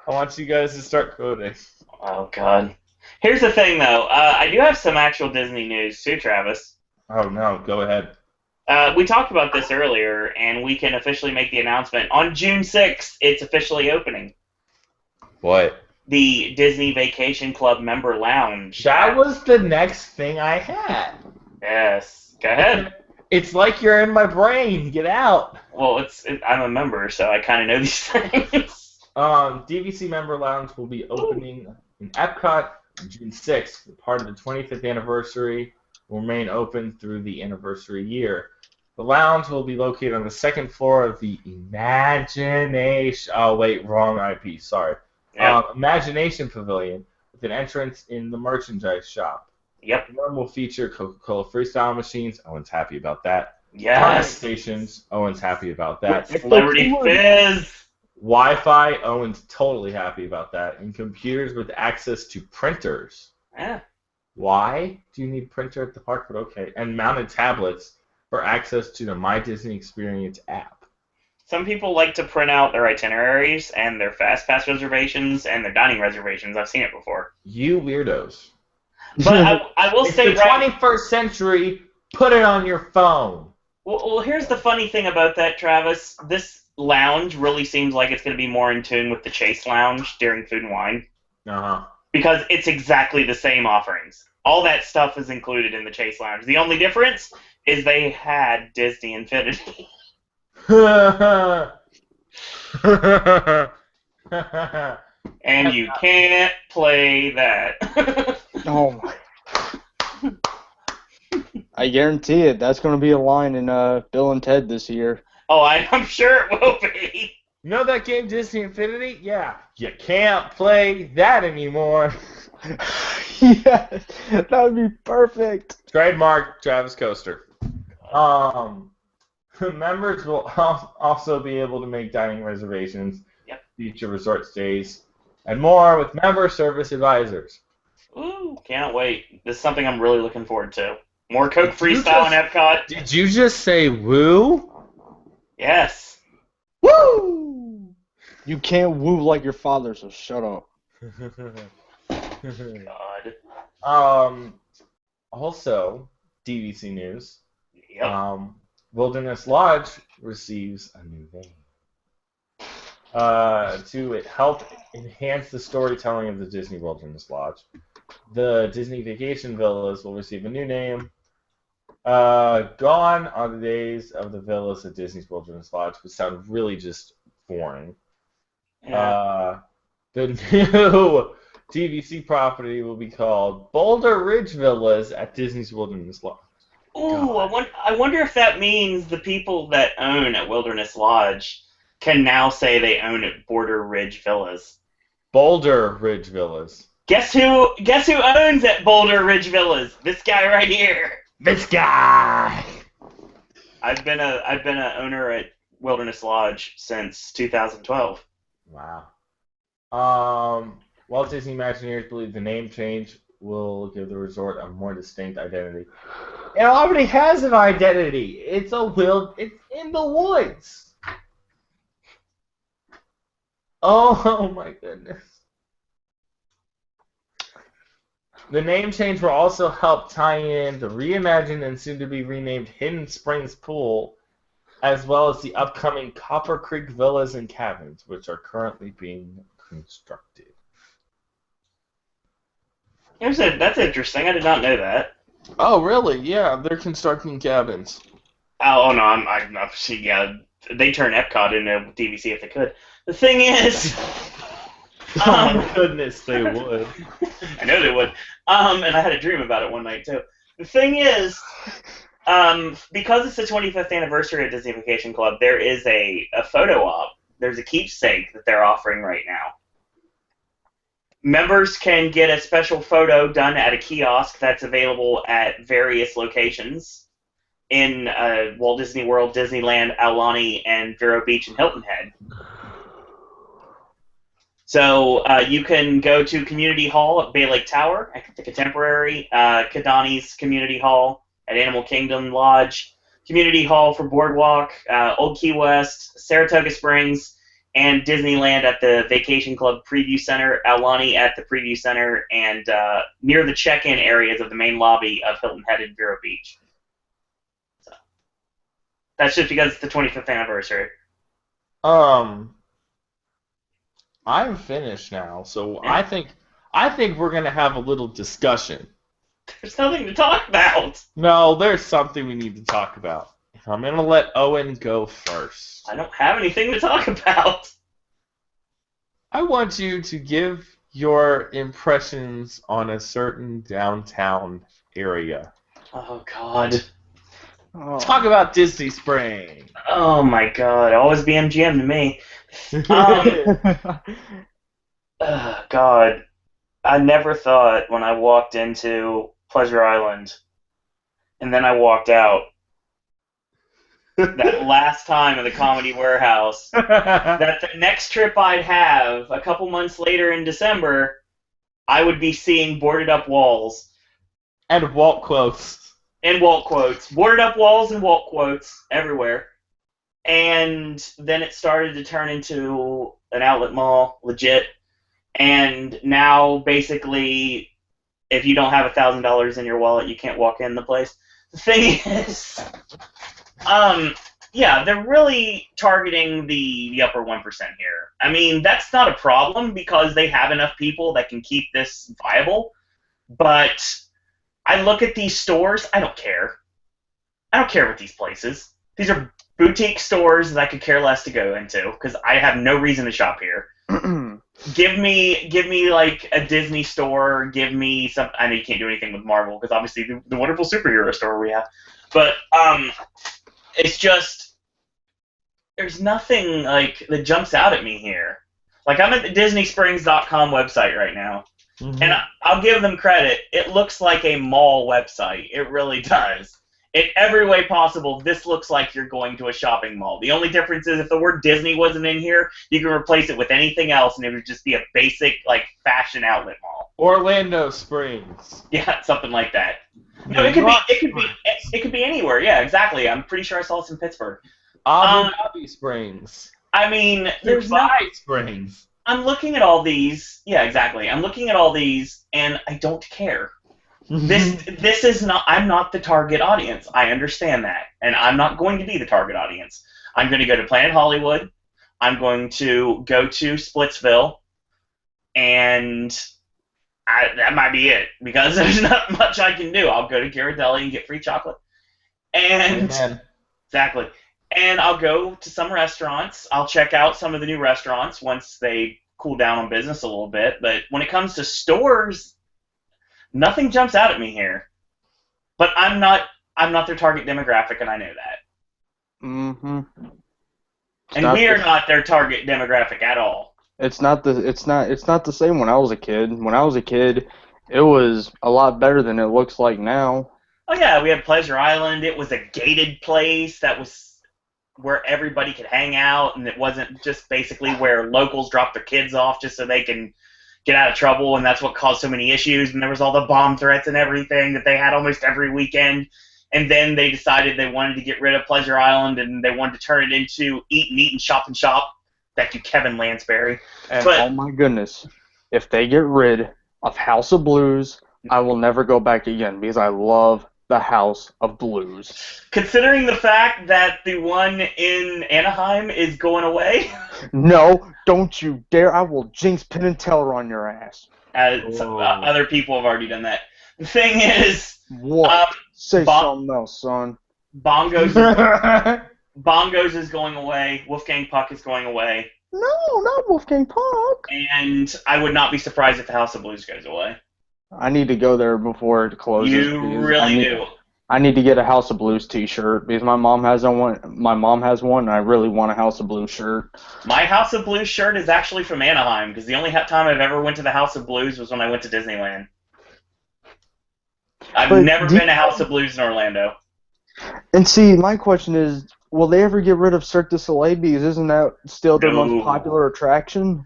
I want you guys to start quoting. Oh, God. Here's the thing, though. I do have some actual Disney news, too, Travis. Oh no, go ahead. We talked about this earlier, and we can officially make the announcement. On June 6th, it's officially opening. What? The Disney Vacation Club member lounge. That was the next thing I had. Yes. Go ahead. It's like you're in my brain. Get out. Well, I'm a member, so I kind of know these things. DVC Member Lounge will be opening in Epcot on June 6th. Part of the 25th anniversary will remain open through the anniversary year. The lounge will be located on the second floor of the Imagination. Oh wait, wrong IP. Sorry. Yep. Imagination Pavilion with an entrance in the merchandise shop. Yep. The room will feature Coca-Cola freestyle machines. Owen's happy about that. Time Yes. stations. Owen's happy about that. Celebrity Fizz. Wi-Fi. Owen's totally happy about that. And computers with access to printers. Yeah. Why do you need printer at the park? But okay. And mounted tablets for access to the My Disney Experience app. Some people like to print out their itineraries and their fast pass reservations and their dining reservations. I've seen it before. You weirdos. But I will It's say the 21st century. Put it on your phone. Well, here's the funny thing about that, Travis. This lounge really seems like it's going to be more in tune with the Chase Lounge during Food and Wine Uh-huh. because it's exactly the same offerings. All that stuff is included in the Chase Lounge. The only difference is they had Disney Infinity. And you can't play that. Oh my. I guarantee it. That's going to be a line in Bill and Ted this year. Oh, I'm sure it will be. You know that game Disney Infinity? Yeah. You can't play that anymore. Yes, that would be perfect. Trademark Travis Coaster. Members will also be able to make dining reservations, future resort stays, and more with member service advisors. Ooh, can't wait. This is something I'm really looking forward to. More Coke Freestyle in Epcot. Did you just say woo? Yes. Woo! You can't woo like your father, so shut up. God. Also, DVC news. Yep. Wilderness Lodge receives a new name. To help enhance the storytelling of the Disney Wilderness Lodge, the Disney Vacation Villas will receive a new name. Gone are the days of the villas at Disney's Wilderness Lodge, which sound really just foreign. Yeah. The new DVC property will be called Boulder Ridge Villas at Disney's Wilderness Lodge. Ooh, I wonder if that means the people that own at Wilderness Lodge can now say they own at Boulder Ridge Villas. Boulder Ridge Villas. Guess who owns at Boulder Ridge Villas? This guy right here. This guy! I've been a owner at Wilderness Lodge since 2012. Wow. Walt Disney Imagineers believe the name change will give the resort a more distinct identity. It already has an identity. It's it's in the woods. Oh my goodness. The name change will also help tie in the reimagined and soon to be renamed Hidden Springs Pool, as well as the upcoming Copper Creek Villas and Cabins, which are currently being constructed. That's interesting. I did not know that. Oh, really? Yeah, they're constructing cabins. Oh no, I'm yeah. They turn Epcot into DVC if they could. The thing is, Oh my goodness, they would. I know they would. And I had a dream about it one night too. The thing is, because it's the 25th anniversary of Disney Vacation Club, there is a photo op. There's a keepsake that they're offering right now. Members can get a special photo done at a kiosk that's available at various locations in Walt Disney World, Disneyland, Aulani, and Vero Beach and Hilton Head. So you can go to Community Hall at Bay Lake Tower, at the Contemporary, Kidani's Community Hall at Animal Kingdom Lodge, Community Hall for Boardwalk, Old Key West, Saratoga Springs, and Disneyland at the Vacation Club Preview Center, Aulani at the Preview Center, and near the check-in areas of the main lobby of Hilton Head and Vero Beach. So that's just because it's the 25th anniversary. I'm finished now, so Yeah. I think we're gonna have a little discussion. There's nothing to talk about. No, there's something we need to talk about. I'm gonna let Owen go first. I don't have anything to talk about. I want you to give your impressions on a certain downtown area. Oh, God. Oh. Talk about Disney Springs. Oh, my God. Always BMGM to me. God. I never thought when I walked into Pleasure Island and then I walked out that last time in the Comedy Warehouse that the next trip I'd have a couple months later in December, I would be seeing boarded up walls. And Walt quotes. And Walt quotes. Boarded up walls and Walt quotes everywhere. And then it started to turn into an outlet mall, legit. And now, basically, if you don't have $1,000 in your wallet, you can't walk in the place. The thing is, yeah, they're really targeting the upper 1% here. I mean, that's not a problem because they have enough people that can keep this viable. But I look at these stores, I don't care. I don't care about these places. These are boutique stores that I could care less to go into because I have no reason to shop here. Give me like a Disney store. Give me some. I know you can't do anything with Marvel because obviously the wonderful superhero store we have. But it's just there's nothing like that jumps out at me here. Like I'm at the DisneySprings.com website right now, and I'll give them credit. It looks like a mall website. It really does. In every way possible, this looks like you're going to a shopping mall. The only difference is if the word Disney wasn't in here, you can replace it with anything else, and it would just be a basic, like, fashion outlet mall. Orlando Springs. Yeah, something like that. No, it could be anywhere. Yeah, exactly. I'm pretty sure I saw this in Pittsburgh. Abu Dhabi Springs. I mean, there's Dubai Springs. I'm looking at all these. Yeah, exactly. I'm looking at all these, and I don't care. This is not. I'm not the target audience. I understand that, and I'm not going to be the target audience. I'm going to go to Planet Hollywood. I'm going to go to Splitsville, and that might be it because there's not much I can do. I'll go to Ghirardelli and get free chocolate, and exactly. And I'll go to some restaurants. I'll check out some of the new restaurants once they cool down on business a little bit. But when it comes to stores, nothing jumps out at me here. But I'm not their target demographic, and I know that. Mm-hmm. And we are not their target demographic at all. It's not the same when I was a kid. When I was a kid, it was a lot better than it looks like now. Oh yeah, we had Pleasure Island. It was a gated place that was where everybody could hang out, and it wasn't just basically where locals drop their kids off just so they can get out of trouble, and that's what caused so many issues. And there was all the bomb threats and everything that they had almost every weekend. And then they decided they wanted to get rid of Pleasure Island, and they wanted to turn it into Eat and Eat and Shop and Shop. Thank you, Kevin Lansbury. And But oh my goodness, if they get rid of House of Blues, I will never go back again because I love the House of Blues. considering the fact that the one in Anaheim is going away, No, don't you dare! I will jinx Penn and Teller on your ass. other people have already done that. The thing is, What? Say Bon- something else, son. Bongos is going away. Wolfgang Puck is going away. No, not Wolfgang Puck. And I would not be surprised if the House of Blues goes away. I need to go there before it closes. You really do. I need to get a House of Blues T-shirt because my mom has one. My mom has one, and I really want a House of Blues shirt. My House of Blues shirt is actually from Anaheim because the only time I've ever went to the House of Blues was when I went to Disneyland. I've never been to House of Blues in Orlando. And see, my question is, will they ever get rid of Cirque du Soleil because isn't that still their most popular attraction?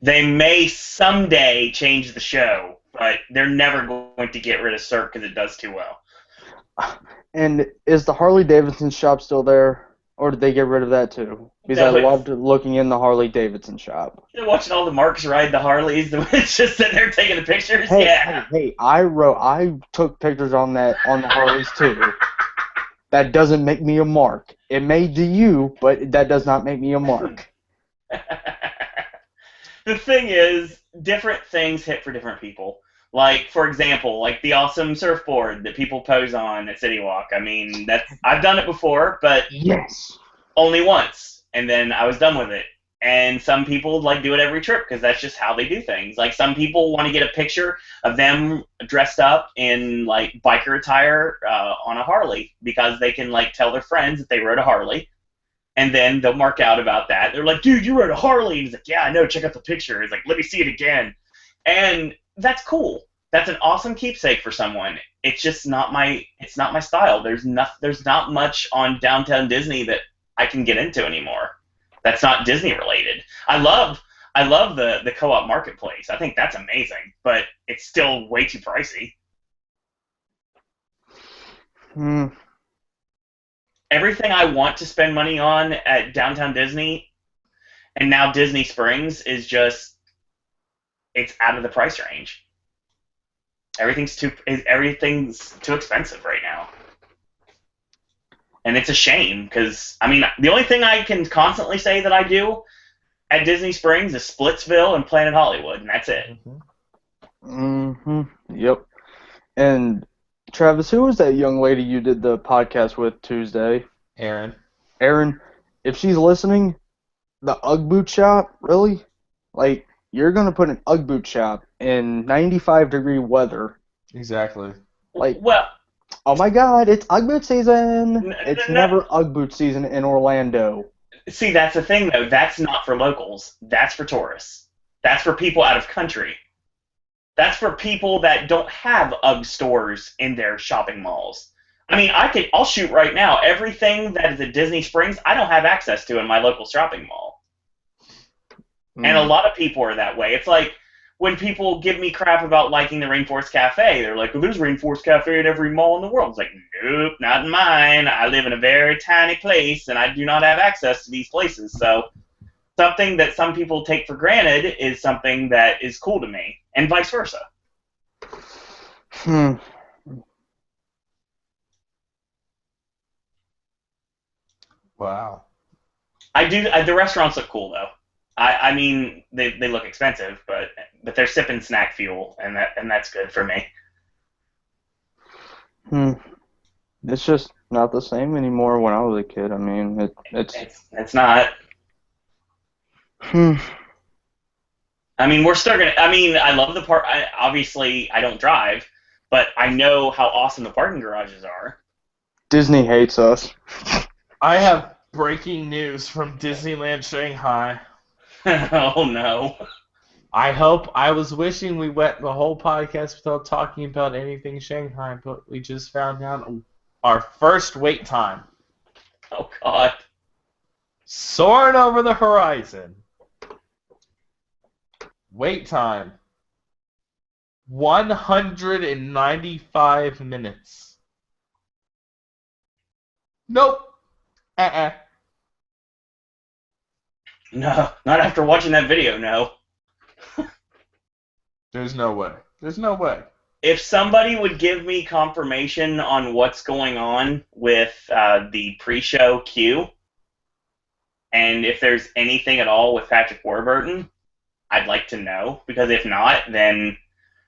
They may someday change the show, but they're never going to get rid of Cirque because it does too well. And is the Harley Davidson shop still there, or did they get rid of that too? Because I loved looking in the Harley Davidson shop. You're watching all the marks ride the Harleys. It's just sitting there taking the pictures. Hey! I took pictures on the Harleys too. That doesn't make me a mark. It may to you, but that does not make me a mark. The thing is, different things hit for different people. Like, for example, like the awesome surfboard that people pose on at City Walk. I mean, I've done it before, but yes, only once, and then I was done with it. And some people like do it every trip because that's just how they do things. Like some people want to get a picture of them dressed up in like biker attire on a Harley because they can like tell their friends that they rode a Harley, and then they'll mark out about that. They're like, "Dude, you rode a Harley." And he's like, "Yeah, I know. Check out the picture." He's like, "Let me see it again," and that's cool. That's an awesome keepsake for someone. It's just not my style. There's not much on Downtown Disney that I can get into anymore. That's not Disney related. I love the co-op marketplace. I think that's amazing, but it's still way too pricey. Everything I want to spend money on at Downtown Disney and now Disney Springs is just it's out of the price range. Everything's too expensive right now. And it's a shame because, I mean, the only thing I can constantly say that I do at Disney Springs is Splitsville and Planet Hollywood, and that's it. Yep. And, Travis, who was that young lady you did the podcast with Tuesday? Erin. Erin, if she's listening, the Ugg boot shop, really? Like, you're going to put an Ugg boot shop in 95-degree weather. Exactly. Like, well, oh my God, it's Ugg boot season. It's never Ugg boot season in Orlando. See, that's the thing, though. That's not for locals. That's for tourists. That's for people out of country. That's for people that don't have Ugg stores in their shopping malls. I mean, I'll shoot right now. Everything that is at Disney Springs, I don't have access to in my local shopping mall. And a lot of people are that way. It's like when people give me crap about liking the Rainforest Cafe, they're like, well, there's Rainforest Cafe at every mall in the world. It's like, nope, not in mine. I live in a very tiny place, and I do not have access to these places. So something that some people take for granted is something that is cool to me, and vice versa. Wow. The restaurants look cool, though. I mean, they look expensive, but they're sipping snack fuel, and that's good for me. It's just not the same anymore when I was a kid. I mean, it's not. I mean, we're still gonna. I mean, I love the park. Obviously, I don't drive, but I know how awesome the parking garages are. Disney hates us. I have breaking news from Disneyland Shanghai. Oh no! I was wishing we went the whole podcast without talking about anything Shanghai, but we just found out our first wait time. Oh God. Soaring over the horizon. Wait time. 195 minutes. Nope. Uh-uh. No, not after watching that video. No. There's no way. There's no way. If somebody would give me confirmation on what's going on with the pre-show queue, and if there's anything at all with Patrick Warburton, I'd like to know. Because if not, then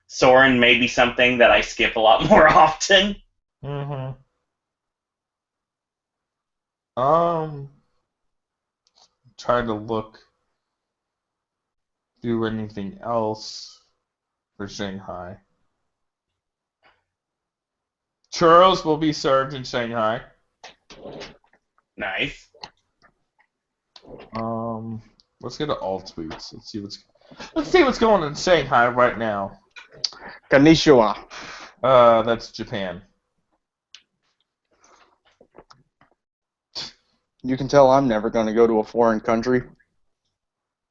Soarin may be something that I skip a lot more often. Mm-hmm. Trying to look do anything else for Shanghai. Churros will be served in Shanghai. Nice. Let's go to all tweets. Let's see what's going on in Shanghai right now. Konnichiwa. That's Japan. You can tell I'm never going to go to a foreign country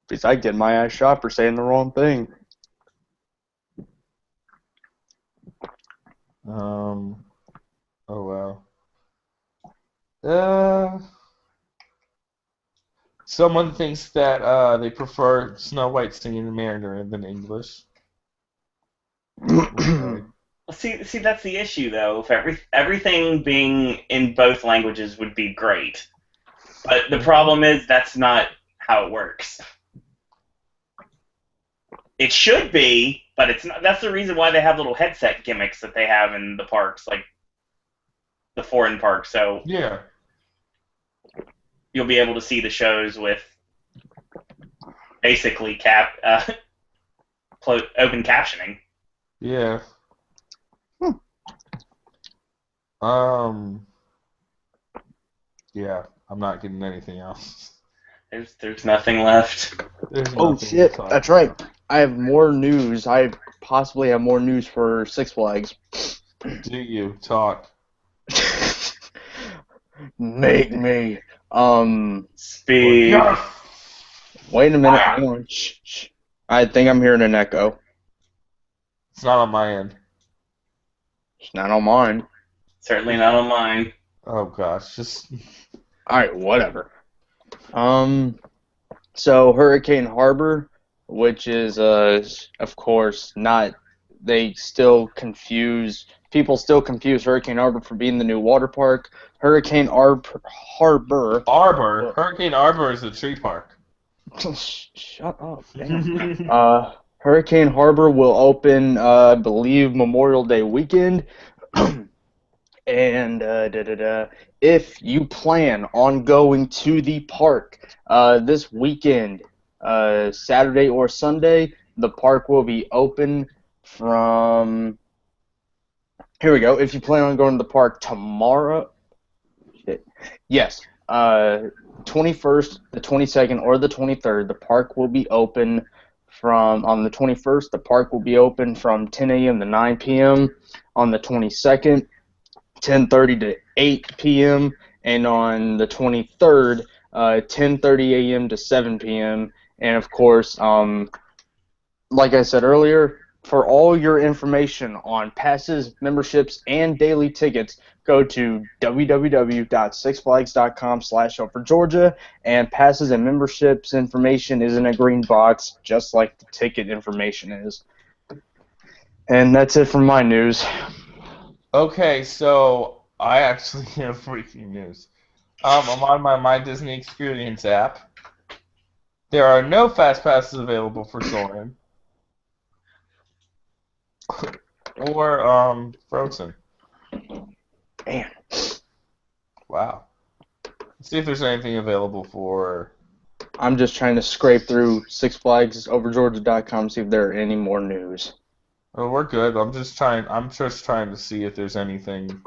because I get my ass shot for saying the wrong thing. Oh wow. Someone thinks that they prefer Snow White singing in Mandarin than English. Okay. See, that's the issue, though. If everything being in both languages would be great, but the problem is that's not how it works. It should be, but it's not. That's the reason why they have little headset gimmicks that they have in the parks, like the foreign parks. So Yeah. you'll be able to see the shows with basically open captioning. Yeah. Yeah, I'm not getting anything else. There's nothing left. There's Oh nothing shit, to talk that's right. about. I have more news. I possibly have more news for Six Flags. Do you talk? Make me. Speed. Yes! Wait a minute. Hang on. Shh. I think I'm hearing an echo. It's not on my end. It's not on mine. Certainly not on mine. Oh gosh, just Alright, whatever. So Hurricane Harbor, which is of course not, people still confuse Hurricane Harbor for being the new water park. Hurricane Harbor. Hurricane Arbor is a tree park. Shut up. Damn. Hurricane Harbor will open, I believe, Memorial Day weekend. And if you plan on going to the park this weekend, Saturday or Sunday, the park will be open from. Here we go. If you plan on going to the park tomorrow, yes, 21st, the 22nd, or the 23rd, the park will be open on the 21st, the park will be open from 10 a.m. to 9 p.m. On the 22nd, 10:30 to 8 p.m. and on the 23rd, 10:30 a.m. to 7 p.m. And of course, like I said earlier, for all your information on passes, memberships, and daily tickets, go to www.sixflags.com/OverGeorgia, and passes and memberships information is in a green box, just like the ticket information is. And that's it for my news. Okay, so I actually have freaking news. I'm on my My Disney Experience app. There are no fast passes available for Soarin' or Frozen. Man. Wow. Let's see if there's anything available for. I'm just trying to scrape through SixFlagsOverGeorgia.com, see if there are any more news. Oh, we're good. I'm just trying to see if there's anything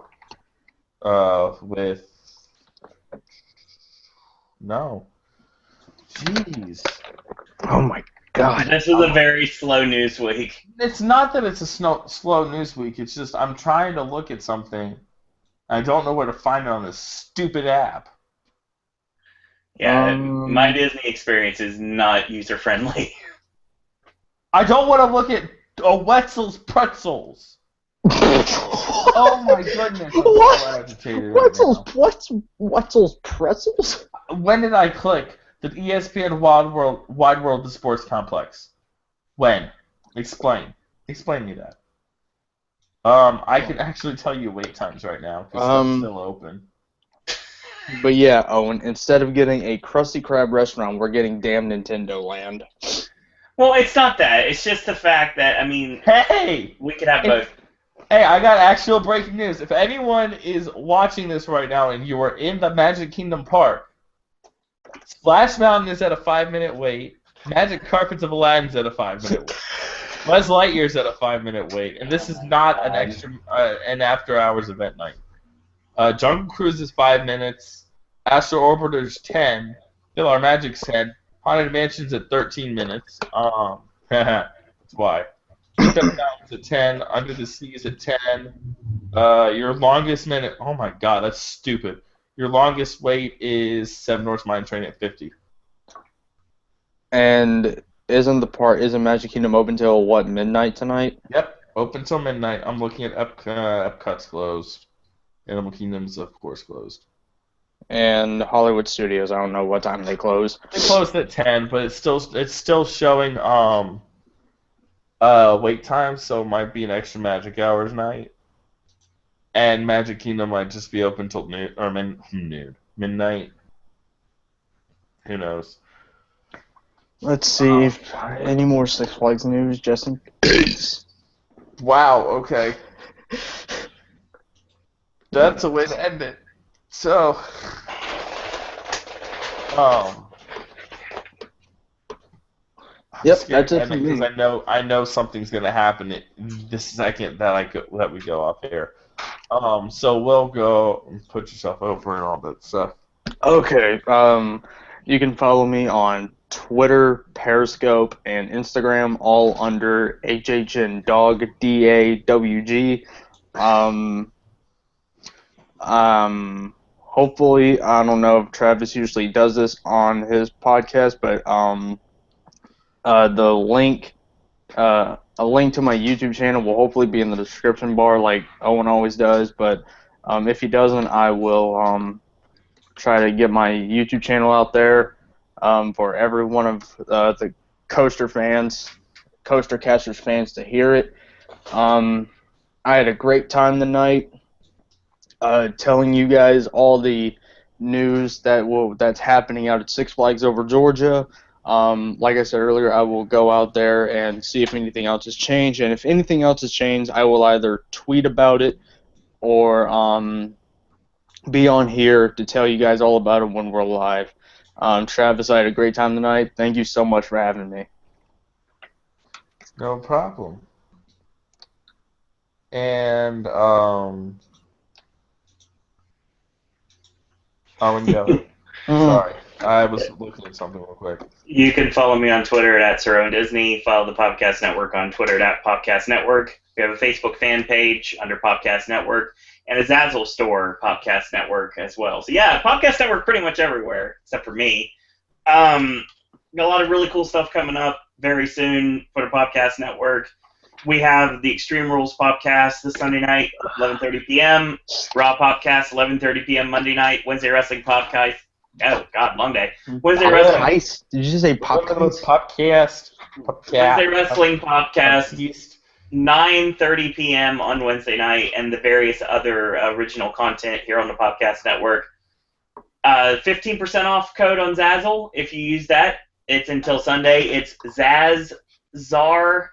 with. No. Jeez. Oh my God. This was a very slow news week. It's not that it's a slow news week. It's just I'm trying to look at something. I don't know where to find it on this stupid app. Yeah, my Disney experience is not user-friendly. I don't want to look at Wetzel's Pretzels. Oh my goodness, I'm so agitated right now. Wetzel's Pretzels? When did I click the ESPN Wide World the Sports Complex? When? Explain. Explain me that. I can actually tell you wait times right now because stuff's still open. But yeah, Owen, instead of getting a Krusty Krab restaurant, we're getting damn Nintendo Land. Well, it's not that. It's just the fact that, I mean, Hey! we could have both. Hey, I got actual breaking news. If anyone is watching this right now and you are in the Magic Kingdom Park, Splash Mountain is at a 5-minute wait. Magic Carpets of Aladdin's at a 5-minute wait. Buzz Lightyear's at a 5-minute wait, and this is not an extra an after-hours event night. Jungle Cruise is 5 minutes. Astro Orbiter's 10. PhilharMagic's 10. Haunted Mansion's at 13 minutes. That's why. Mountain's at 10. Under the Sea is at 10. Your longest minute. Oh my God, that's stupid. Your longest wait is Seven Dwarfs Mine Train at 50. And isn't Magic Kingdom open till what, midnight tonight? Yep, open till midnight. I'm looking at Epcot's closed. Animal Kingdom's of course closed. And Hollywood Studios, I don't know what time they close. They closed at 10, but it's still showing wait time, so it might be an extra Magic Hours night. And Magic Kingdom might just be open till noon or midnight. Who knows? Let's see if any more Six Flags news, Justin. Wow. Okay. That's a way to end it. So, yep, that's it for me. because I know something's gonna happen this second that we go off air. So we'll go and put yourself over and all that stuff. Okay. You can follow me on Twitter, Periscope, and Instagram, all under HHNDawg, DAWG. Hopefully, I don't know if Travis usually does this on his podcast, but the link, a link to my YouTube channel will hopefully be in the description bar, like Owen always does. But if he doesn't, I will try to get my YouTube channel out there for every one of the TheCoasterCasters fans to hear it. I had a great time tonight. Telling you guys all the news that's happening out at Six Flags Over Georgia. Like I said earlier, I will go out there and see if anything else has changed. And if anything else has changed, I will either tweet about it or be on here to tell you guys all about it when we're live. Travis, I had a great time tonight. Thank you so much for having me. No problem. And sorry, I was looking at something real quick. You can follow me on Twitter at Soarin Disney. Follow the Podcast Network on Twitter at Podcast Network. We have a Facebook fan page under Podcast Network and a Zazzle store, Podcast Network, as well. So yeah, Podcast Network pretty much everywhere except for me. Got a lot of really cool stuff coming up very soon for the Podcast Network. We have the Extreme Rules podcast this Sunday night, 11:30 p.m. Raw podcast, 11:30 p.m. Monday night. Wednesday Wrestling podcast. Oh God, Monday. Wednesday Wrestling. Did you say podcast? Wednesday Wrestling podcast. 9:30 p.m. on Wednesday night, and the various other original content here on the Podcast Network. 15% off code on Zazzle if you use that. It's until Sunday. It's ZazZar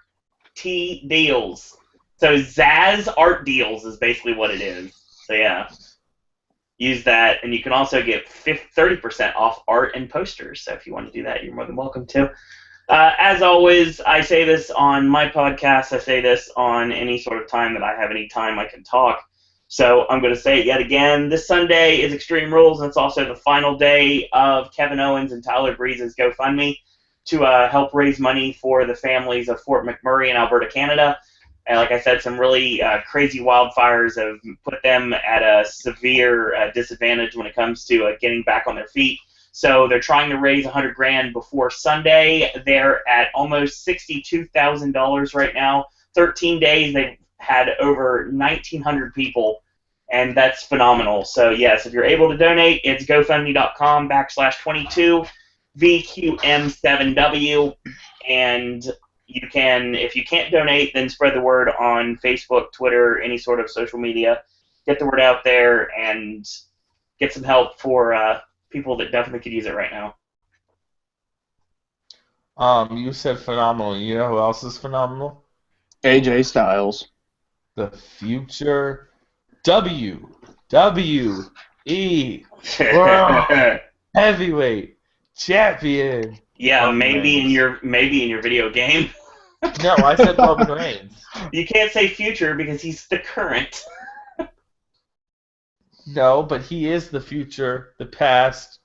T Deals. So Zaz Art Deals is basically what it is. So yeah, use that, and you can also get 30% off art and posters. So if you want to do that, you're more than welcome to. As always, I say this on my podcast. I say this on any sort of time that I have any time I can talk. So I'm going to say it yet again. This Sunday is Extreme Rules, and it's also the final day of Kevin Owens and Tyler Breeze's GoFundMe. to help raise money for the families of Fort McMurray in Alberta, Canada. And like I said, some really crazy wildfires have put them at a severe disadvantage when it comes to getting back on their feet. So they're trying to raise $100,000 before Sunday. They're at almost $62,000 right now. 13 days, they've had over 1,900 people, and that's phenomenal. So yes, if you're able to donate, it's GoFundMe.com/22VQM7W, and you can, if you can't donate, then spread the word on Facebook, Twitter, any sort of social media. Get the word out there and get some help for people that definitely could use it right now. You said phenomenal. You know who else is phenomenal? AJ Styles. The future WWE World Heavyweight Champion. Yeah, Roman maybe in Reigns. your video game. No, I said Roman Reigns. You can't say future because he's the current. No, but he is the future, the past.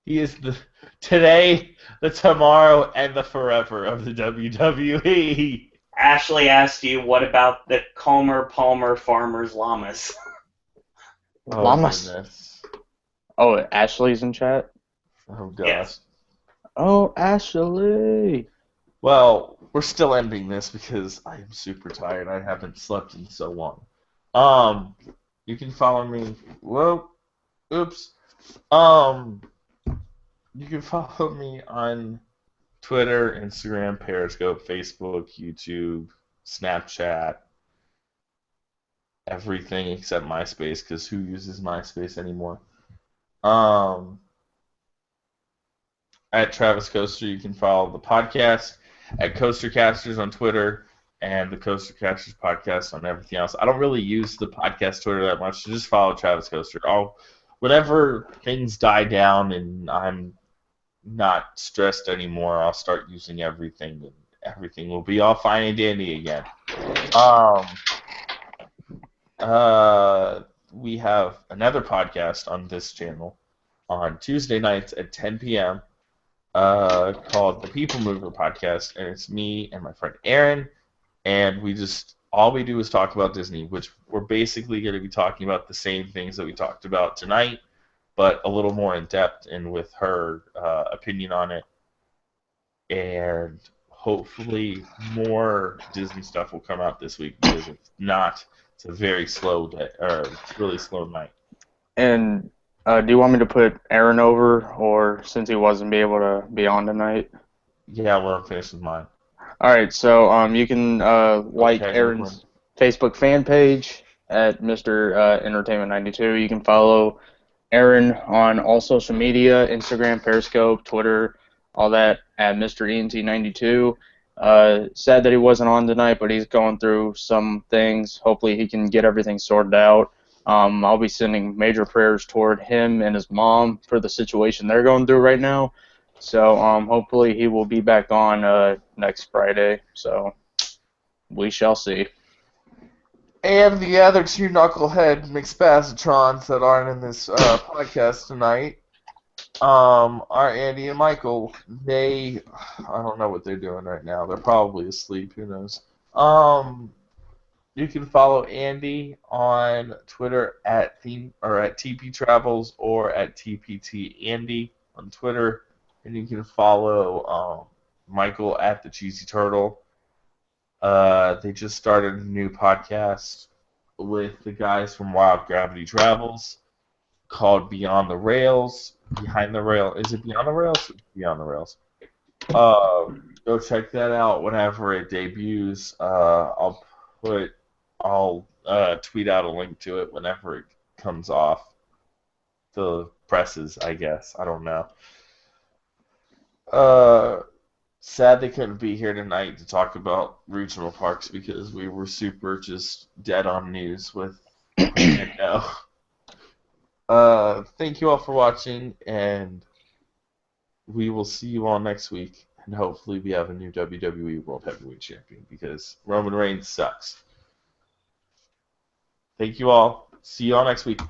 He is the today, the tomorrow, and the forever of the WWE. Ashley asked you, what about the Calmer Palmer Farmers Llamas? Oh, Llamas. goodness. Oh, Ashley's in chat? Oh, gosh. Yes. Oh, Ashley. Well, we're still ending this because I am super tired. I haven't slept in so long. You can follow me. Whoa. Oops. You can follow me on Twitter, Instagram, Periscope, Facebook, YouTube, Snapchat, everything except MySpace, because who uses MySpace anymore? At Travis Coaster, you can follow the podcast, at CoasterCasters on Twitter, and the Coaster Podcast on everything else. I don't really use the podcast Twitter that much, so just follow Travis Coaster. Whenever things die down and I'm not stressed anymore, I'll start using everything, and everything will be all fine and dandy again. We have another podcast on this channel on Tuesday nights at 10 p.m. Called the People Mover Podcast, and it's me and my friend Erin, and all we do is talk about Disney, which we're basically going to be talking about the same things that we talked about tonight, but a little more in depth and with her opinion on it, and hopefully more Disney stuff will come out this week, because it's a very slow day, or really slow night. And do you want me to put Erin over, or since he wasn't able to be on tonight? Yeah, we're unfinished with mine. All right, so you can like Okay, Erin's Facebook fan page at Mr. Entertainment 92. You can follow Erin on all social media, Instagram, Periscope, Twitter, all that, at Mr. ENT92. Sad that he wasn't on tonight, but he's going through some things. Hopefully he can get everything sorted out. I'll be sending major prayers toward him and his mom for the situation they're going through right now. So hopefully he will be back on next Friday. So we shall see. And the other two knucklehead McSpazatrons that aren't in this podcast tonight are Andy and Michael. I don't know what they're doing right now. They're probably asleep. Who knows? You can follow Andy on Twitter at TP Travels or at TPT Andy on Twitter, and you can follow Michael at the Cheesy Turtle. They just started a new podcast with the guys from Wild Gravity Travels called Beyond the Rails. Behind the Rail. Is it Beyond the Rails? Beyond the Rails. Go check that out whenever it debuts. I'll tweet out a link to it whenever it comes off the presses, I guess. I don't know. Sad they couldn't be here tonight to talk about regional parks because we were super just dead on news with Orlando. Thank you all for watching, and we will see you all next week. And hopefully we have a new WWE World Heavyweight Champion because Roman Reigns sucks. Thank you all. See you all next week.